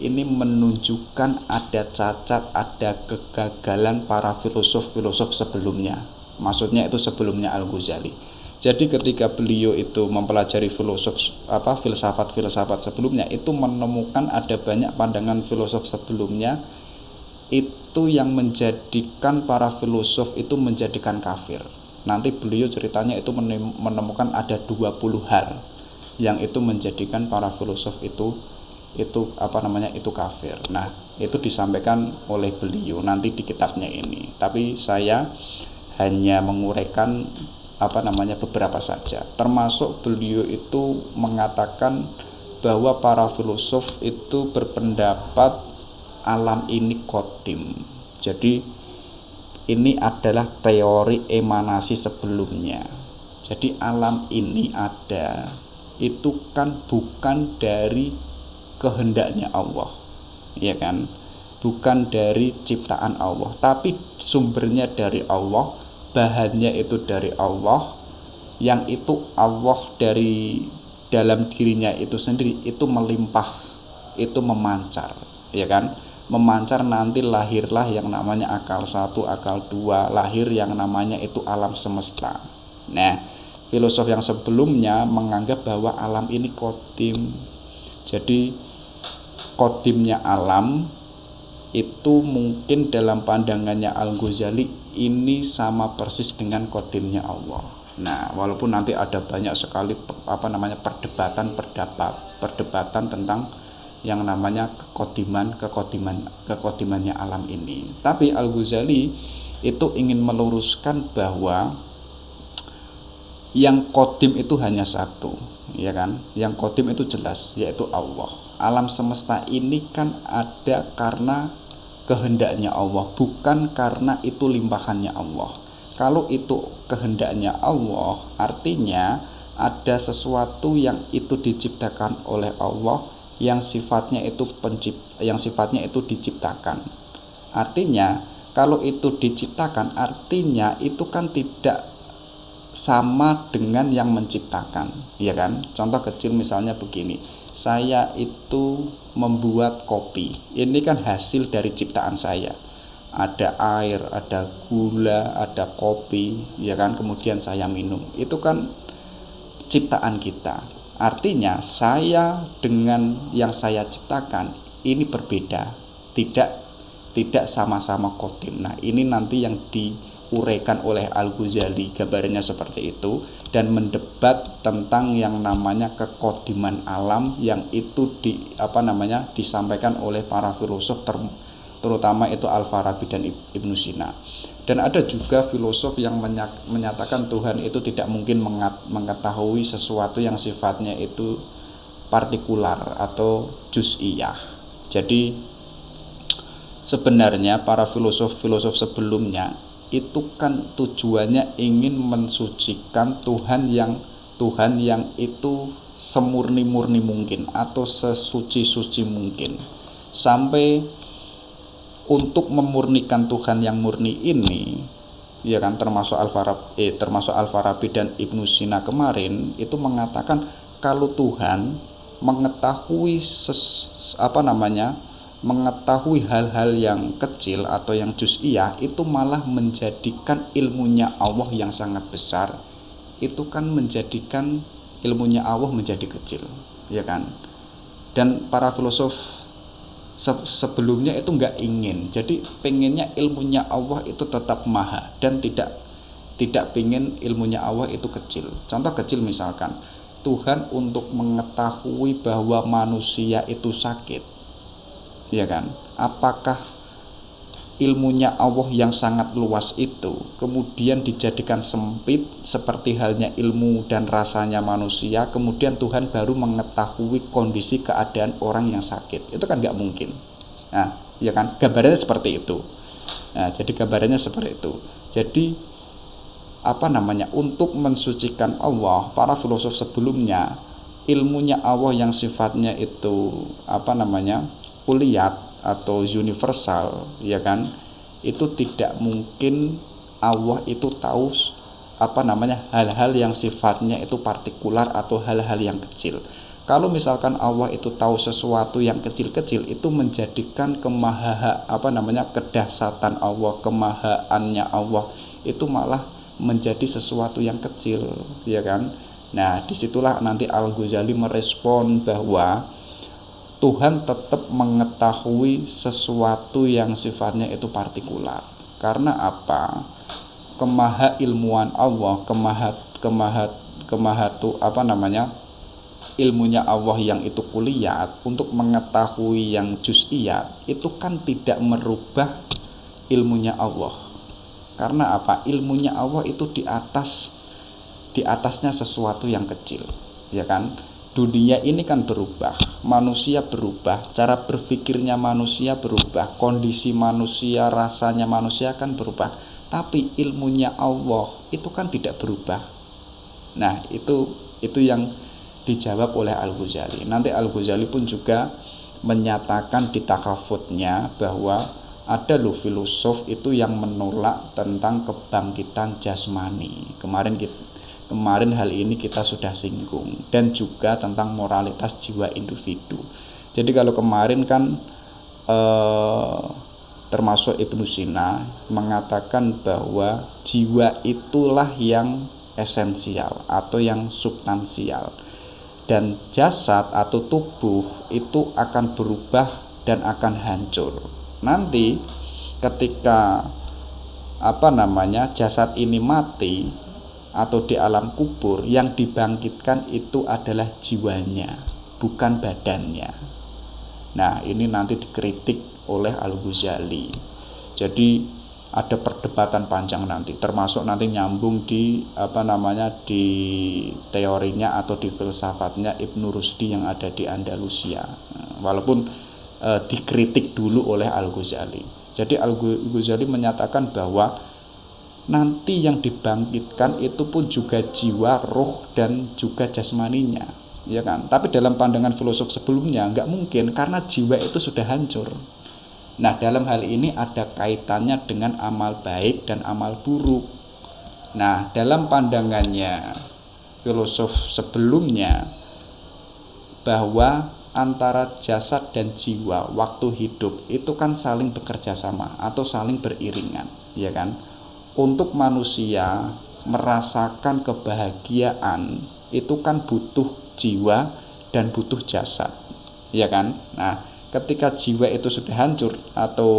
menunjukkan ada cacat, ada kegagalan para filosof-filosof sebelumnya. Maksudnya itu sebelumnya Al-Ghazali. Jadi ketika beliau itu mempelajari filsafat-filsafat sebelumnya, itu menemukan ada banyak pandangan filosof sebelumnya itu yang menjadikan para filosof itu menjadikan kafir. Nanti beliau ceritanya itu menemukan ada 20 hal yang itu menjadikan para filosof itu kafir. Nah, itu disampaikan oleh beliau nanti di kitabnya ini. Tapi saya hanya menguraikan beberapa saja. Termasuk beliau itu mengatakan bahwa para filosof itu berpendapat alam ini qadim. Jadi ini adalah teori emanasi sebelumnya. Jadi alam ini ada itu kan bukan dari kehendaknya Allah, ya kan? Bukan dari ciptaan Allah, tapi sumbernya dari Allah. Bahannya itu dari Allah, yang itu Allah dari dalam dirinya itu sendiri itu melimpah, itu memancar, ya kan? Memancar, nanti lahirlah yang namanya akal 1, akal 2, lahir yang namanya itu alam semesta. Nah, filosof yang sebelumnya menganggap bahwa alam ini kodim. Jadi kodimnya alam itu mungkin dalam pandangannya Al-Ghazali ini sama persis dengan kodimnya Allah. Nah, walaupun nanti ada banyak sekali perdebatan tentang yang namanya kekodimannya alam ini. Tapi Al-Ghazali itu ingin meluruskan bahwa yang kodim itu hanya satu, ya kan? Yang kodim itu jelas, yaitu Allah. Alam semesta ini kan ada karena kehendaknya Allah, bukan karena itu limpahannya Allah. Kalau itu kehendaknya Allah, artinya ada sesuatu yang itu diciptakan oleh Allah, yang sifatnya itu diciptakan. Artinya kalau itu diciptakan, artinya itu kan tidak sama dengan yang menciptakan, ya kan? Contoh kecil misalnya begini, saya itu membuat kopi, ini kan hasil dari ciptaan saya. Ada air, ada gula, ada kopi, ya kan? Kemudian saya minum, itu kan ciptaan kita. Artinya saya dengan yang saya ciptakan ini berbeda, tidak sama-sama kodim. Nah, ini nanti yang diuraikan oleh Al-Ghazali, gambarannya seperti itu, dan mendebat tentang yang namanya kekodiman alam yang itu disampaikan oleh para filosof, terutama itu Al-Farabi dan Ibnu Sina. Dan ada juga filosof yang menyatakan Tuhan itu tidak mungkin mengetahui sesuatu yang sifatnya itu partikular atau juz'iyah. Jadi sebenarnya para filosof sebelumnya itu kan tujuannya ingin mensucikan Tuhan yang itu semurni-murni mungkin atau sesuci-suci mungkin, sampai untuk memurnikan Tuhan yang murni ini, ya kan, termasuk Al-Farabi dan Ibnu Sina kemarin itu mengatakan kalau Tuhan mengetahui mengetahui hal-hal yang kecil atau yang juz'iyah, itu malah menjadikan ilmunya Allah yang sangat besar, itu kan menjadikan ilmunya Allah menjadi kecil, ya kan? Dan para filosof sebelumnya itu enggak ingin, jadi pengennya ilmunya Allah itu tetap maha dan tidak pengen ilmunya Allah itu kecil. Contoh kecil misalkan Tuhan untuk mengetahui bahwa manusia itu sakit, ya kan, apakah ilmunya Allah yang sangat luas itu kemudian dijadikan sempit seperti halnya ilmu dan rasanya manusia, kemudian Tuhan baru mengetahui kondisi keadaan orang yang sakit? Itu kan nggak mungkin. Nah, ya kan, gambarannya seperti itu. Nah, jadi gambarannya seperti itu. Jadi untuk mensucikan Allah, para filosof sebelumnya ilmunya Allah yang sifatnya itu kuliyat atau universal, ya kan, itu tidak mungkin Allah itu tahu hal-hal yang sifatnya itu partikular atau hal-hal yang kecil. Kalau misalkan Allah itu tahu sesuatu yang kecil-kecil, itu menjadikan kedahsyatan Allah, kemahaannya Allah itu malah menjadi sesuatu yang kecil, ya kan. Nah, disitulah nanti Al-Ghazali merespon bahwa Tuhan tetap mengetahui sesuatu yang sifatnya itu partikular. Karena apa? Kemaha ilmuwan Allah, ilmunya Allah yang itu kuliyat untuk mengetahui yang juz'iyat itu kan tidak merubah ilmunya Allah. Karena apa? Ilmunya Allah itu di atasnya sesuatu yang kecil, ya kan? Dunia ini kan berubah, manusia berubah, cara berpikirnya manusia berubah, kondisi manusia, rasanya manusia kan berubah, tapi ilmunya Allah itu kan tidak berubah. Nah, itu yang dijawab oleh Al-Ghazali. Nanti Al-Ghazali pun juga menyatakan di takafutnya bahwa ada loh filosof itu yang menolak tentang kebangkitan jasmani. Kemarin hal ini kita sudah singgung, dan juga tentang moralitas jiwa individu. Jadi kalau kemarin kan termasuk Ibnu Sina mengatakan bahwa jiwa itulah yang esensial atau yang substansial, dan jasad atau tubuh itu akan berubah dan akan hancur. Nanti ketika jasad ini mati atau di alam kubur, yang dibangkitkan itu adalah jiwanya, bukan badannya. Nah, ini nanti dikritik oleh Al-Ghazali. Jadi ada perdebatan panjang nanti, termasuk nanti nyambung di di teorinya atau di filsafatnya Ibnu Rusdi yang ada di Andalusia. Walaupun dikritik dulu oleh Al-Ghazali. Jadi Al-Ghazali menyatakan bahwa nanti yang dibangkitkan itu pun juga jiwa, roh, dan juga jasmaninya, ya kan? Tapi dalam pandangan filosof sebelumnya nggak mungkin, karena jiwa itu sudah hancur. Nah, dalam hal ini ada kaitannya dengan amal baik dan amal buruk. Nah, dalam pandangannya filosof sebelumnya, bahwa antara jasad dan jiwa waktu hidup itu kan saling bekerja sama atau saling beriringan, ya kan? Untuk manusia merasakan kebahagiaan itu kan butuh jiwa dan butuh jasad, ya kan? Nah, ketika jiwa itu sudah hancur atau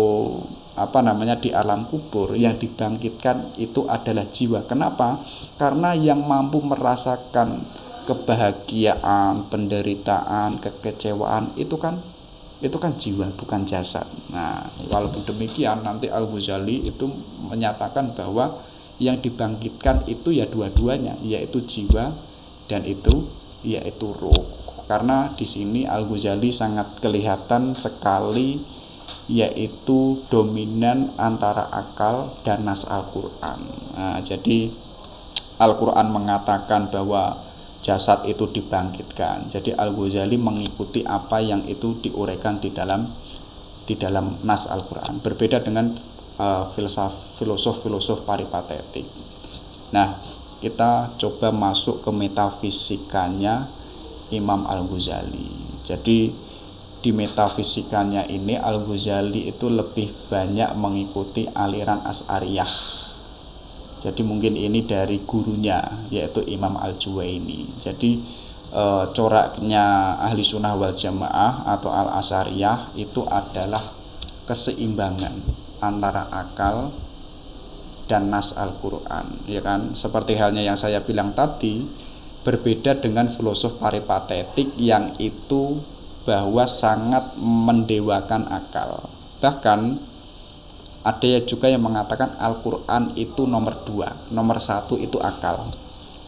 di alam kubur, yang dibangkitkan itu adalah jiwa. Kenapa? Karena yang mampu merasakan kebahagiaan, penderitaan, kekecewaan itu kan jiwa, bukan jasad. Nah, walaupun demikian nanti Al-Ghazali itu menyatakan bahwa yang dibangkitkan itu ya dua-duanya, yaitu jiwa dan itu yaitu ruh. Karena di sini Al-Ghazali sangat kelihatan sekali yaitu dominan antara akal dan nas Al-Qur'an. Nah, jadi Al-Qur'an mengatakan bahwa jasad itu dibangkitkan. Jadi Al-Ghazali mengikuti apa yang itu diuraikan di dalam nas Al-Qur'an. Berbeda dengan filosof peripatetik. Nah, kita coba masuk ke metafisikanya Imam Al-Ghazali. Jadi di metafisikanya ini Al-Ghazali itu lebih banyak mengikuti aliran Asy'ariyah. Jadi mungkin ini dari gurunya yaitu Imam Al-Juwaini. Jadi coraknya Ahli Sunnah wal Jamaah atau Al-Asy'ariyah itu adalah keseimbangan antara akal dan nas Al-Qur'an, ya kan? Seperti halnya yang saya bilang tadi, berbeda dengan filosof peripatetik yang itu bahwa sangat mendewakan akal. Bahkan ada juga yang mengatakan Al-Qur'an itu nomor 2, nomor 1 itu akal.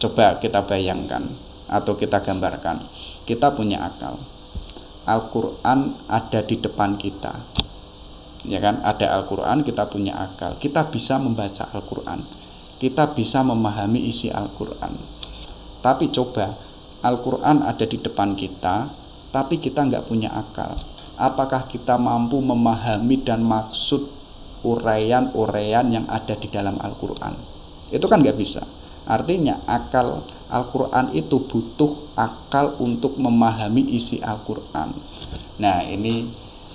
Coba kita bayangkan atau kita gambarkan, kita punya akal, Al-Qur'an ada di depan kita, ya kan? Ada Al-Qur'an, kita punya akal, kita bisa membaca Al-Qur'an, kita bisa memahami isi Al-Qur'an. Tapi coba Al-Qur'an ada di depan kita, tapi kita nggak punya akal. Apakah kita mampu memahami dan maksud uraian-uraian yang ada di dalam Al-Qur'an? Itu kan nggak bisa. Artinya akal Al-Qur'an itu butuh akal untuk memahami isi Al-Qur'an. Nah, ini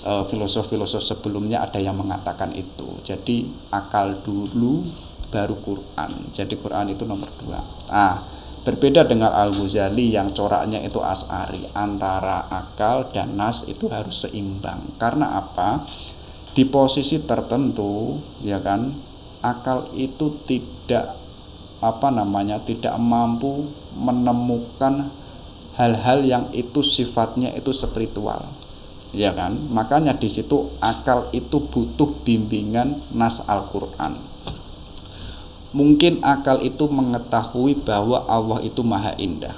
filosof-filosof sebelumnya ada yang mengatakan itu. Jadi akal dulu baru Quran. Jadi Quran itu nomor 2. Berbeda dengan Al-Ghazali yang coraknya itu Asy'ari, antara akal dan nas itu harus seimbang. Karena apa? Di posisi tertentu, ya kan, akal itu tidak tidak mampu menemukan hal-hal yang itu sifatnya itu spiritual, ya kan? Makanya di situ akal itu butuh bimbingan nas Al-Qur'an. Mungkin akal itu mengetahui bahwa Allah itu maha indah,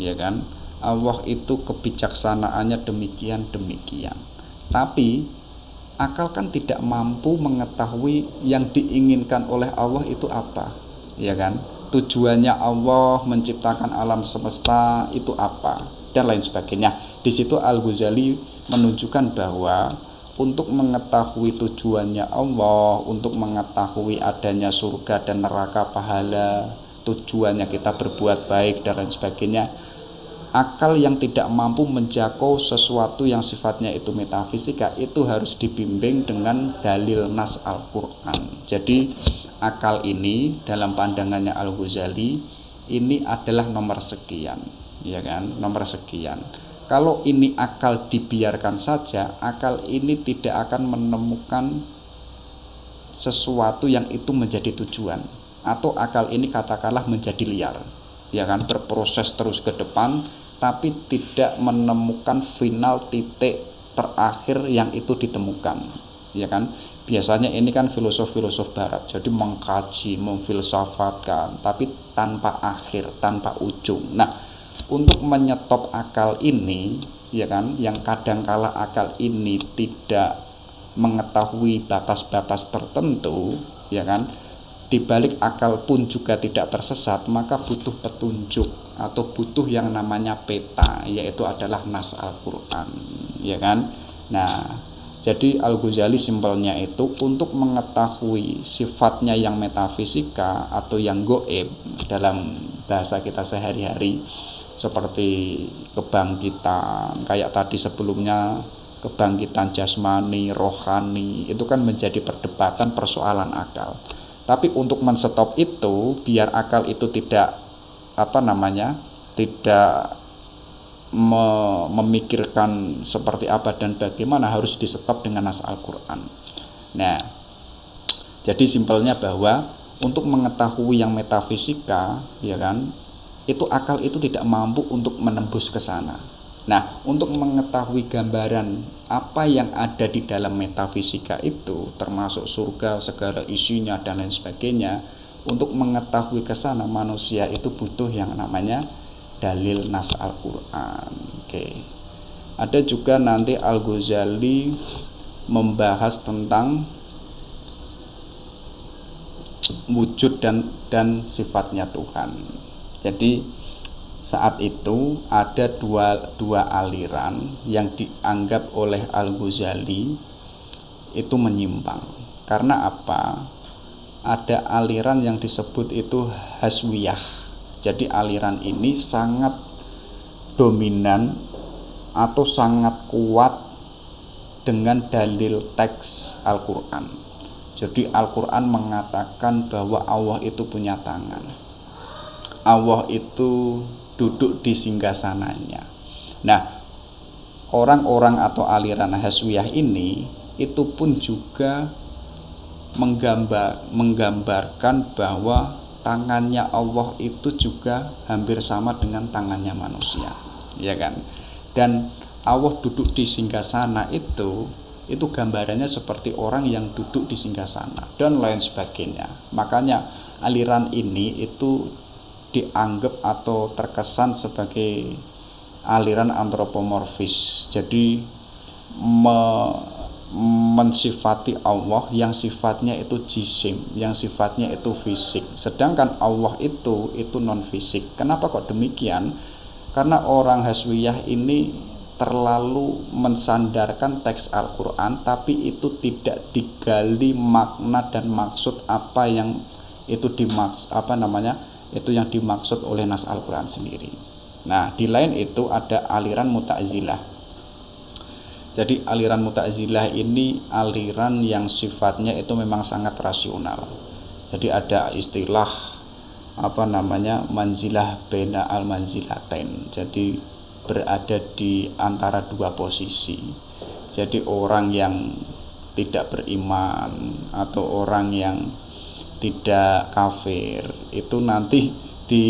ya kan? Allah itu kebijaksanaannya demikian. Tapi akal kan tidak mampu mengetahui yang diinginkan oleh Allah itu apa, ya kan? Tujuannya Allah menciptakan alam semesta itu apa, dan lain sebagainya. Di situ Al-Ghazali menunjukkan bahwa untuk mengetahui tujuannya Allah, untuk mengetahui adanya surga dan neraka, pahala, tujuannya kita berbuat baik dan lain sebagainya, akal yang tidak mampu menjangkau sesuatu yang sifatnya itu metafisika itu harus dibimbing dengan dalil nas Al-Quran. Jadi akal ini dalam pandangannya Al-Ghazali ini adalah nomor sekian, ya kan, nomor sekian. Kalau ini akal dibiarkan saja, akal ini tidak akan menemukan sesuatu yang itu menjadi tujuan, atau akal ini katakanlah menjadi liar, ya kan, berproses terus ke depan tapi tidak menemukan final titik terakhir yang itu ditemukan, ya kan. Biasanya ini kan filosof-filosof barat, jadi mengkaji, memfilsafatkan tapi tanpa akhir, tanpa ujung. Nah, untuk menyetop akal ini, ya kan, yang kadangkala akal ini tidak mengetahui batas-batas tertentu, ya kan, di balik akal pun juga tidak tersesat, maka butuh petunjuk atau butuh yang namanya peta, yaitu adalah nas Al-Quran, ya kan. Nah, jadi Al-Ghazali simpelnya itu untuk mengetahui sifatnya yang metafisika atau yang goib dalam bahasa kita sehari-hari, seperti kebangkitan, kayak tadi sebelumnya kebangkitan jasmani, rohani, itu kan menjadi perdebatan persoalan akal. Tapi untuk menstop itu biar akal itu tidak tidak memikirkan seperti apa dan bagaimana, harus di-stop dengan nas Al-Quran. Nah, jadi simpelnya bahwa untuk mengetahui yang metafisika, ya kan, itu akal itu tidak mampu untuk menembus ke sana. Nah, untuk mengetahui gambaran apa yang ada di dalam metafisika itu, termasuk surga, segala isinya dan lain sebagainya, untuk mengetahui ke sana manusia itu butuh yang namanya dalil nas Al-Quran. Oke. Ada juga nanti Al-Ghazali membahas tentang wujud dan sifatnya Tuhan. Jadi saat itu ada dua aliran yang dianggap oleh Al-Ghazali itu menyimpang. Karena apa? Ada aliran yang disebut itu Haswiyah. Jadi aliran ini sangat dominan atau sangat kuat dengan dalil teks Al-Quran. Jadi Al-Quran mengatakan bahwa Allah itu punya tangan, Allah itu duduk di singgasananya. Nah, orang-orang atau aliran Haswiyah ini itu pun juga menggambarkan bahwa tangannya Allah itu juga hampir sama dengan tangannya manusia, ya kan. Dan Allah duduk di singgasana itu gambarannya seperti orang yang duduk di singgasana dan lain sebagainya. Makanya aliran ini itu dianggap atau terkesan sebagai aliran antropomorfis. Jadi mensifati Allah yang sifatnya itu jisim, yang sifatnya itu fisik, sedangkan Allah itu non fisik. Kenapa kok demikian? Karena orang Haswiyah ini terlalu mensandarkan teks Al-Quran, tapi itu tidak digali makna dan maksud apa yang itu itu yang dimaksud oleh nas Al-Quran sendiri. Nah, di lain itu ada aliran Mu'tazilah. Jadi aliran Mu'tazilah ini aliran yang sifatnya itu memang sangat rasional. Jadi ada istilah manzilah baina al-manzilatain. Jadi berada di antara dua posisi. Jadi orang yang tidak beriman atau orang yang tidak kafir itu nanti di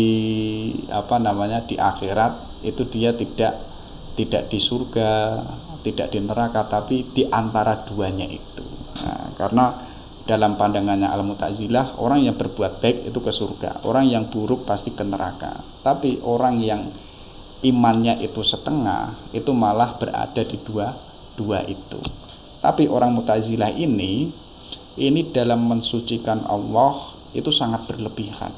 di akhirat itu dia tidak di surga, tidak di neraka, tapi di antara duanya itu. Nah, karena dalam pandangannya Al-Mu'tazilah, orang yang berbuat baik itu ke surga, orang yang buruk pasti ke neraka. Tapi orang yang imannya itu setengah itu malah berada di dua itu. Tapi orang Mu'tazilah ini dalam mensucikan Allah itu sangat berlebihan.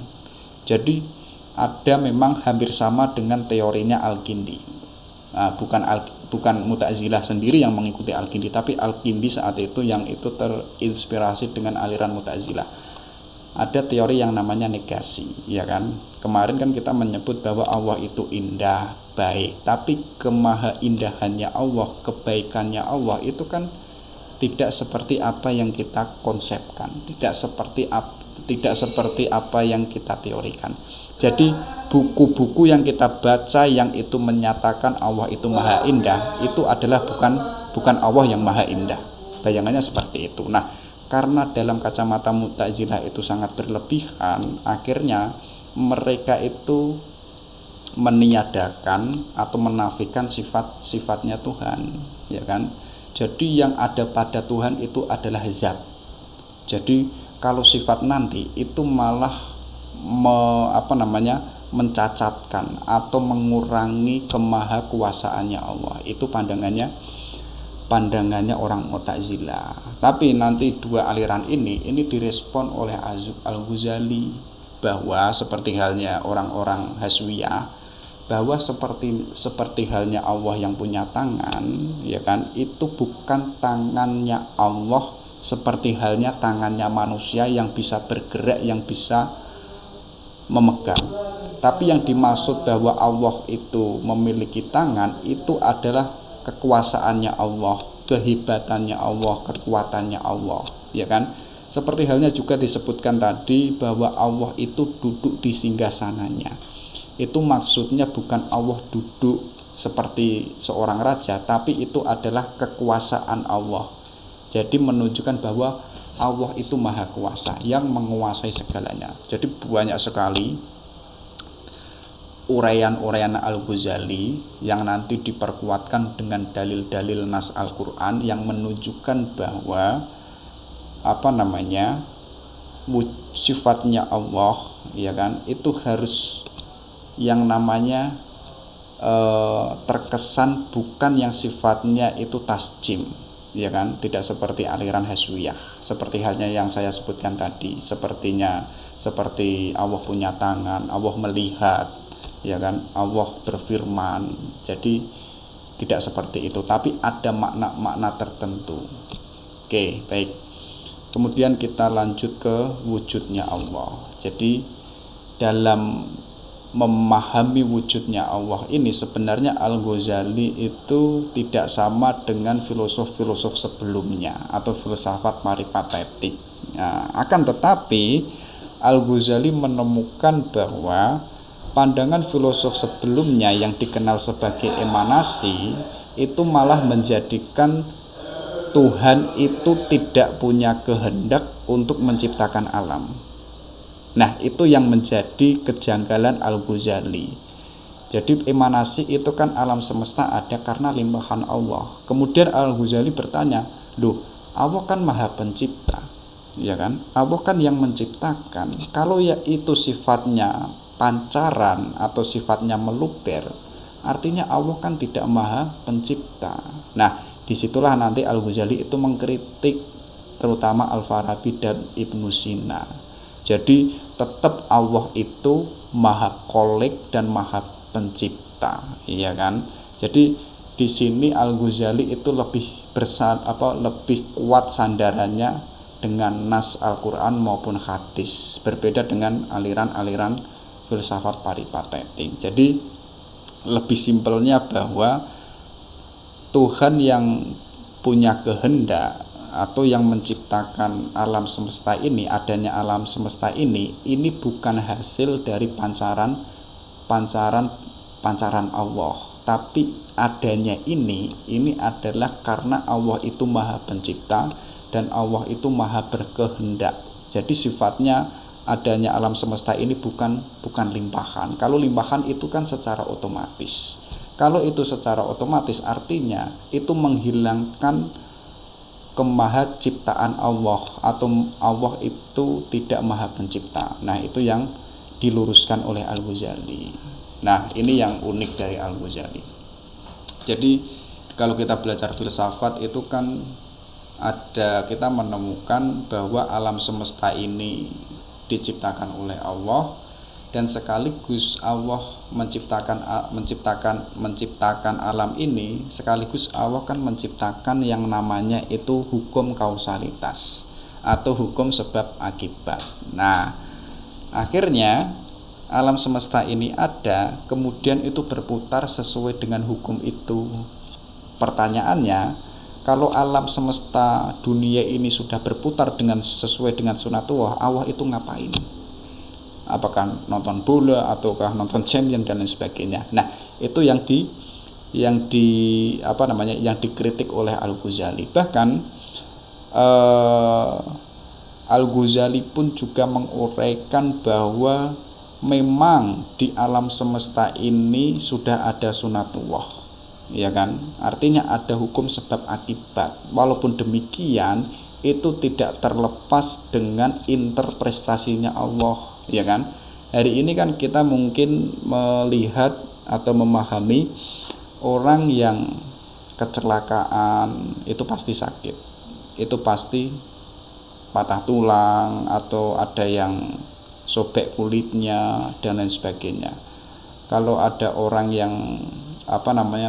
Jadi ada memang hampir sama dengan teorinya Al-Kindi. Nah, bukan Mu'tazilah sendiri yang mengikuti Al-Kindi, tapi Al-Kindi saat itu yang itu terinspirasi dengan aliran Mu'tazilah. Ada teori yang namanya negasi, ya kan? Kemarin kan kita menyebut bahwa Allah itu indah, baik, tapi kemaha indahannya Allah, kebaikannya Allah itu kan tidak seperti apa yang kita konsepkan, tidak seperti apa yang kita teorikan. Jadi buku-buku yang kita baca yang itu menyatakan Allah itu maha indah, itu adalah bukan Allah yang maha indah. Bayangannya seperti itu. Nah, karena dalam kacamata Mu'tazilah itu sangat berlebihan, akhirnya mereka itu meniadakan atau menafikan sifat-sifatnya Tuhan, ya kan? Jadi yang ada pada Tuhan itu adalah zat. Jadi kalau sifat nanti itu malah mencacatkan atau mengurangi kemahakuasaannya Allah. Itu pandangannya orang Mu'tazilah. Tapi nanti dua aliran ini direspon oleh Al-Ghazali, bahwa seperti halnya orang-orang Haswiyah, bahwa seperti halnya Allah yang punya tangan, ya kan, itu bukan tangannya Allah seperti halnya tangannya manusia yang bisa bergerak, yang bisa memegang. Tapi yang dimaksud bahwa Allah itu memiliki tangan itu adalah kekuasaannya Allah, kehebatannya Allah, kekuatannya Allah, ya kan? Seperti halnya juga disebutkan tadi bahwa Allah itu duduk di singgasananya. Itu maksudnya bukan Allah duduk seperti seorang raja, tapi itu adalah kekuasaan Allah. Jadi menunjukkan bahwa Allah itu maha kuasa yang menguasai segalanya. Jadi banyak sekali uraian-uraian Al-Ghazali yang nanti diperkuatkan dengan dalil-dalil nas Al-Quran yang menunjukkan bahwa sifatnya Allah, ya kan, itu harus yang namanya terkesan, bukan yang sifatnya itu tasjim, ya kan, tidak seperti aliran Haswiyah, seperti halnya yang saya sebutkan tadi, seperti Allah punya tangan, Allah melihat, ya kan, Allah berfirman. Jadi tidak seperti itu, tapi ada makna-makna tertentu. Oke, baik. Kemudian kita lanjut ke wujudnya Allah. Jadi dalam memahami wujudnya Allah ini sebenarnya Al-Ghazali itu tidak sama dengan filosof-filosof sebelumnya atau filsafat maripatetik. Nah, akan tetapi Al-Ghazali menemukan bahwa pandangan filosof sebelumnya yang dikenal sebagai emanasi itu malah menjadikan Tuhan itu tidak punya kehendak untuk menciptakan alam. Nah, itu yang menjadi kejanggalan Al-Ghazali. Jadi emanasi itu kan alam semesta ada karena limpahan Allah. Kemudian Al-Ghazali bertanya, loh, Allah kan maha pencipta, ya kan? Allah kan yang menciptakan. Kalau ya itu sifatnya pancaran atau sifatnya meluber, artinya Allah kan tidak maha pencipta. Nah, disitulah nanti Al-Ghazali itu mengkritik terutama Al-Farabi dan Ibnu Sina. Jadi tetap Allah itu maha kholik dan maha pencipta, iya kan? Jadi di sini Al-Ghazali itu lebih kuat sandarannya dengan nas Al-Quran maupun hadis, berbeda dengan aliran-aliran filsafat paripatetik. Jadi lebih simpelnya bahwa Tuhan yang punya kehendak atau yang menciptakan alam semesta ini, adanya alam semesta ini bukan hasil dari pancaran Allah, tapi adanya ini adalah karena Allah itu maha pencipta dan Allah itu maha berkehendak. Jadi sifatnya adanya alam semesta ini bukan limpahan. Kalau limpahan itu kan secara otomatis. Kalau itu secara otomatis artinya itu menghilangkan kemaha ciptaan Allah atau Allah itu tidak maha pencipta. Nah, itu yang diluruskan oleh Al-Ghazali. Nah, ini yang unik dari Al-Ghazali. Jadi kalau kita belajar filsafat itu kan kita menemukan bahwa alam semesta ini diciptakan oleh Allah, dan sekaligus Allah menciptakan alam ini, sekaligus Allah kan menciptakan yang namanya itu hukum kausalitas atau hukum sebab akibat. Nah, akhirnya alam semesta ini ada, kemudian itu berputar sesuai dengan hukum itu. Pertanyaannya, kalau alam semesta dunia ini sudah berputar sesuai dengan sunatullah, Allah itu ngapain? Apakah nonton bola ataukah nonton champion dan lain sebagainya? Nah, itu yang dikritik oleh Al-Ghazali. Bahkan Al-Ghazali pun juga menguraikan bahwa memang di alam semesta ini sudah ada sunatullah, ya kan? Artinya ada hukum sebab akibat. Walaupun demikian, itu tidak terlepas dengan interpretasinya Allah, ya kan? Hari ini kan kita mungkin melihat atau memahami orang yang kecelakaan itu pasti sakit, itu pasti patah tulang atau ada yang sobek kulitnya dan lain sebagainya. Kalau ada orang yang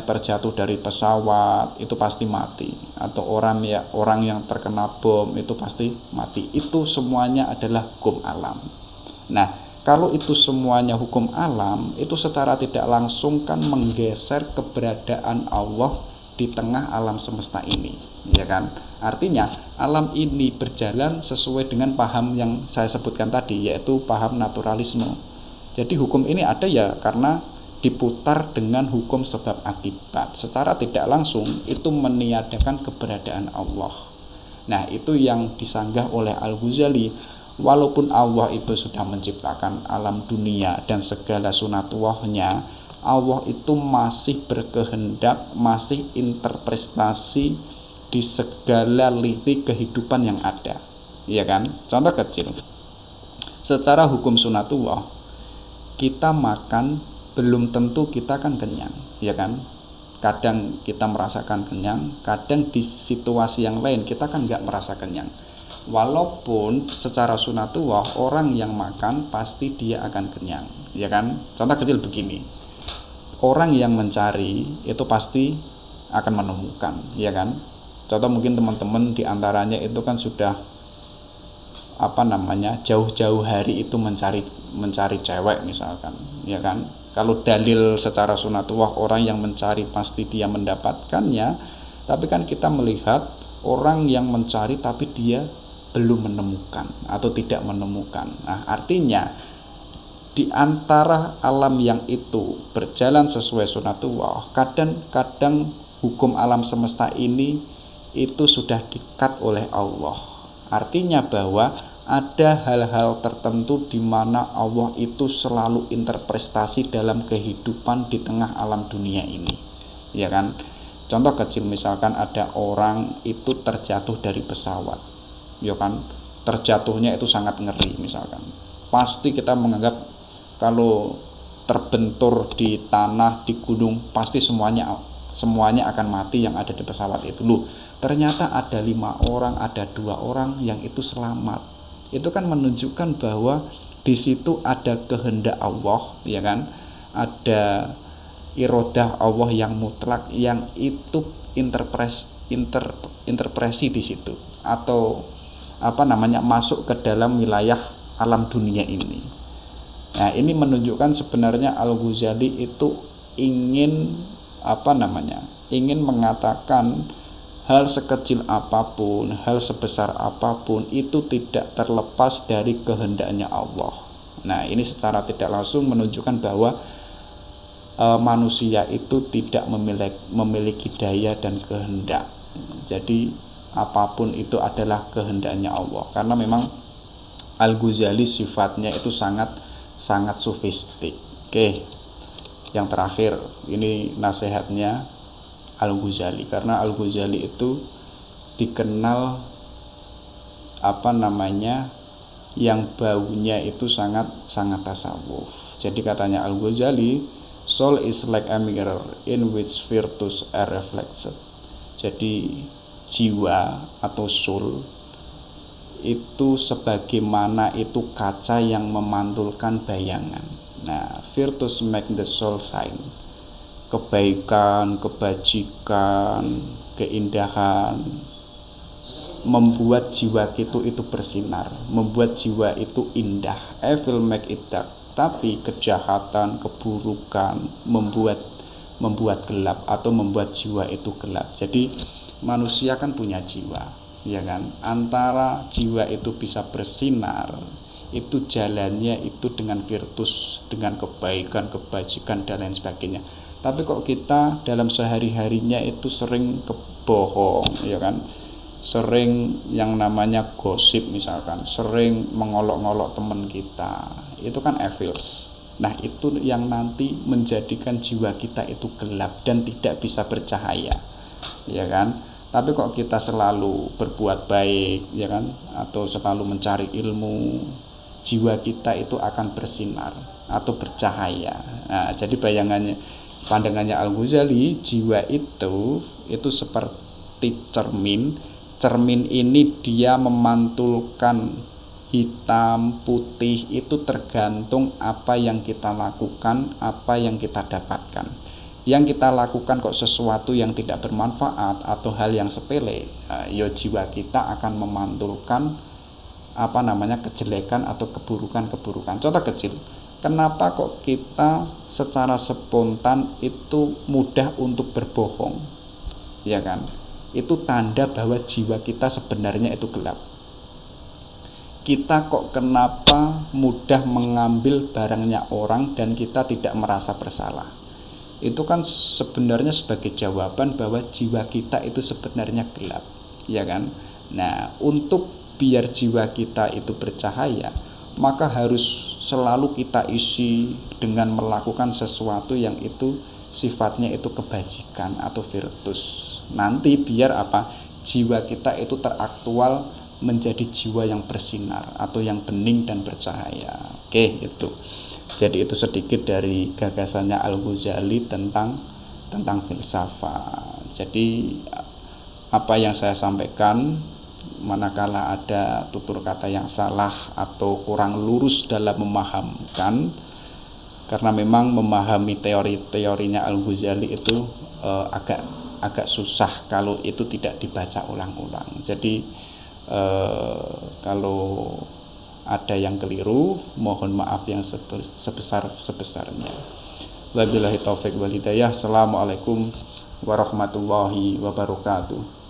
terjatuh dari pesawat itu pasti mati, atau orang yang terkena bom itu pasti mati. Itu semuanya adalah hukum alam. Nah, kalau itu semuanya hukum alam, itu secara tidak langsung kan menggeser keberadaan Allah di tengah alam semesta ini, ya kan? Artinya alam ini berjalan sesuai dengan paham yang saya sebutkan tadi, yaitu paham naturalisme. Jadi hukum ini ada ya karena diputar dengan hukum sebab akibat. Secara tidak langsung itu meniadakan keberadaan Allah. Nah, itu yang disanggah oleh Al-Ghazali. Walaupun Allah itu sudah menciptakan alam dunia dan segala sunatullahnya, Allah itu masih berkehendak, masih interpretasi di segala lini kehidupan yang ada, ya kan? Contoh kecil, secara hukum sunatullah, kita makan belum tentu kita kan kenyang, ya kan? Kadang kita merasakan kenyang, kadang di situasi yang lain kita kan nggak merasa kenyang. Walaupun secara sunatullah orang yang makan pasti dia akan kenyang, ya kan? Contoh kecil begini, orang yang mencari itu pasti akan menemukan, ya kan? Contoh mungkin teman-teman diantaranya itu kan sudah jauh-jauh hari itu mencari cewek misalkan, ya kan? Kalau dalil secara sunatullah orang yang mencari pasti dia mendapatkannya, tapi kan kita melihat orang yang mencari tapi dia belum menemukan atau tidak menemukan. Nah, artinya di antara alam yang itu berjalan sesuai sunatullah, kadang-kadang hukum alam semesta ini itu sudah di-cut oleh Allah. Artinya bahwa ada hal-hal tertentu di mana Allah itu selalu interpretasi dalam kehidupan di tengah alam dunia ini, ya kan? Contoh kecil, misalkan ada orang itu terjatuh dari pesawat, ya kan? Terjatuhnya itu sangat ngeri misalkan. Pasti kita menganggap kalau terbentur di tanah, di gunung, pasti semuanya akan mati yang ada di pesawat itu. Loh, ternyata ada 5 orang, ada 2 orang yang itu selamat. Itu kan menunjukkan bahwa di situ ada kehendak Allah, ya kan? Ada iradah Allah yang mutlak, yang itu interpretasi di situ, atau masuk ke dalam wilayah alam dunia ini. Nah, ini menunjukkan sebenarnya Al-Ghazali itu ingin mengatakan hal sekecil apapun, hal sebesar apapun itu tidak terlepas dari kehendaknya Allah. Nah, ini secara tidak langsung menunjukkan bahwa manusia itu tidak memiliki daya dan kehendak. Jadi apapun itu adalah kehendaknya Allah, karena memang Al-Ghazali sifatnya itu sangat sofistik. Oke, yang terakhir ini nasihatnya Al-Ghazali, karena Al-Ghazali itu dikenal yang baunya itu sangat tasawuf. Jadi katanya Al-Ghazali, soul is like a mirror in which virtues are reflected. Jadi jiwa atau soul itu sebagaimana itu kaca yang memantulkan bayangan. Nah, virtus make the soul shine. Kebaikan, kebajikan, keindahan membuat jiwa itu bersinar, membuat jiwa itu indah. I will make it dark. Tapi kejahatan, keburukan membuat gelap atau membuat jiwa itu gelap. Jadi manusia kan punya jiwa, ya kan? Antara jiwa itu bisa bersinar, itu jalannya itu dengan virtus, dengan kebaikan, kebajikan dan lain sebagainya. Tapi kok kita dalam sehari-harinya itu sering kebohong, ya kan? Sering yang namanya gosip misalkan, sering mengolok-ngolok teman kita, itu kan evil. Nah, itu yang nanti menjadikan jiwa kita itu gelap dan tidak bisa bercahaya, ya kan? Tapi kok kita selalu berbuat baik, ya kan, atau selalu mencari ilmu, jiwa kita itu akan bersinar atau bercahaya. Nah, jadi pandangannya Al-Ghazali, jiwa itu seperti cermin. Cermin ini dia memantulkan hitam, putih, itu tergantung apa yang kita lakukan, apa yang kita dapatkan. Yang kita lakukan kok sesuatu yang tidak bermanfaat atau hal yang sepele, ya jiwa kita akan memantulkan kejelekan atau keburukan-keburukan. Contoh kecil, kenapa kok kita secara spontan itu mudah untuk berbohong, ya kan? Itu tanda bahwa jiwa kita sebenarnya itu gelap. Kita kok kenapa mudah mengambil barangnya orang dan kita tidak merasa bersalah? Itu kan sebenarnya sebagai jawaban bahwa jiwa kita itu sebenarnya gelap, ya kan? Nah, untuk biar jiwa kita itu bercahaya, maka harus selalu kita isi dengan melakukan sesuatu yang itu sifatnya itu kebajikan atau virtus. Nanti biar jiwa kita itu teraktual menjadi jiwa yang bersinar atau yang bening dan bercahaya. Oke, itu. Jadi itu sedikit dari gagasannya Al-Ghazali tentang filsafat. Jadi apa yang saya sampaikan, manakala ada tutur kata yang salah atau kurang lurus dalam memahamkan, karena memang memahami teori-teorinya Al-Ghazali itu agak susah kalau itu tidak dibaca ulang-ulang. Jadi kalau ada yang keliru, mohon maaf yang sebesar-besarnya. Wabillahi taufik wal hidayah. Assalamualaikum warahmatullahi wabarakatuh.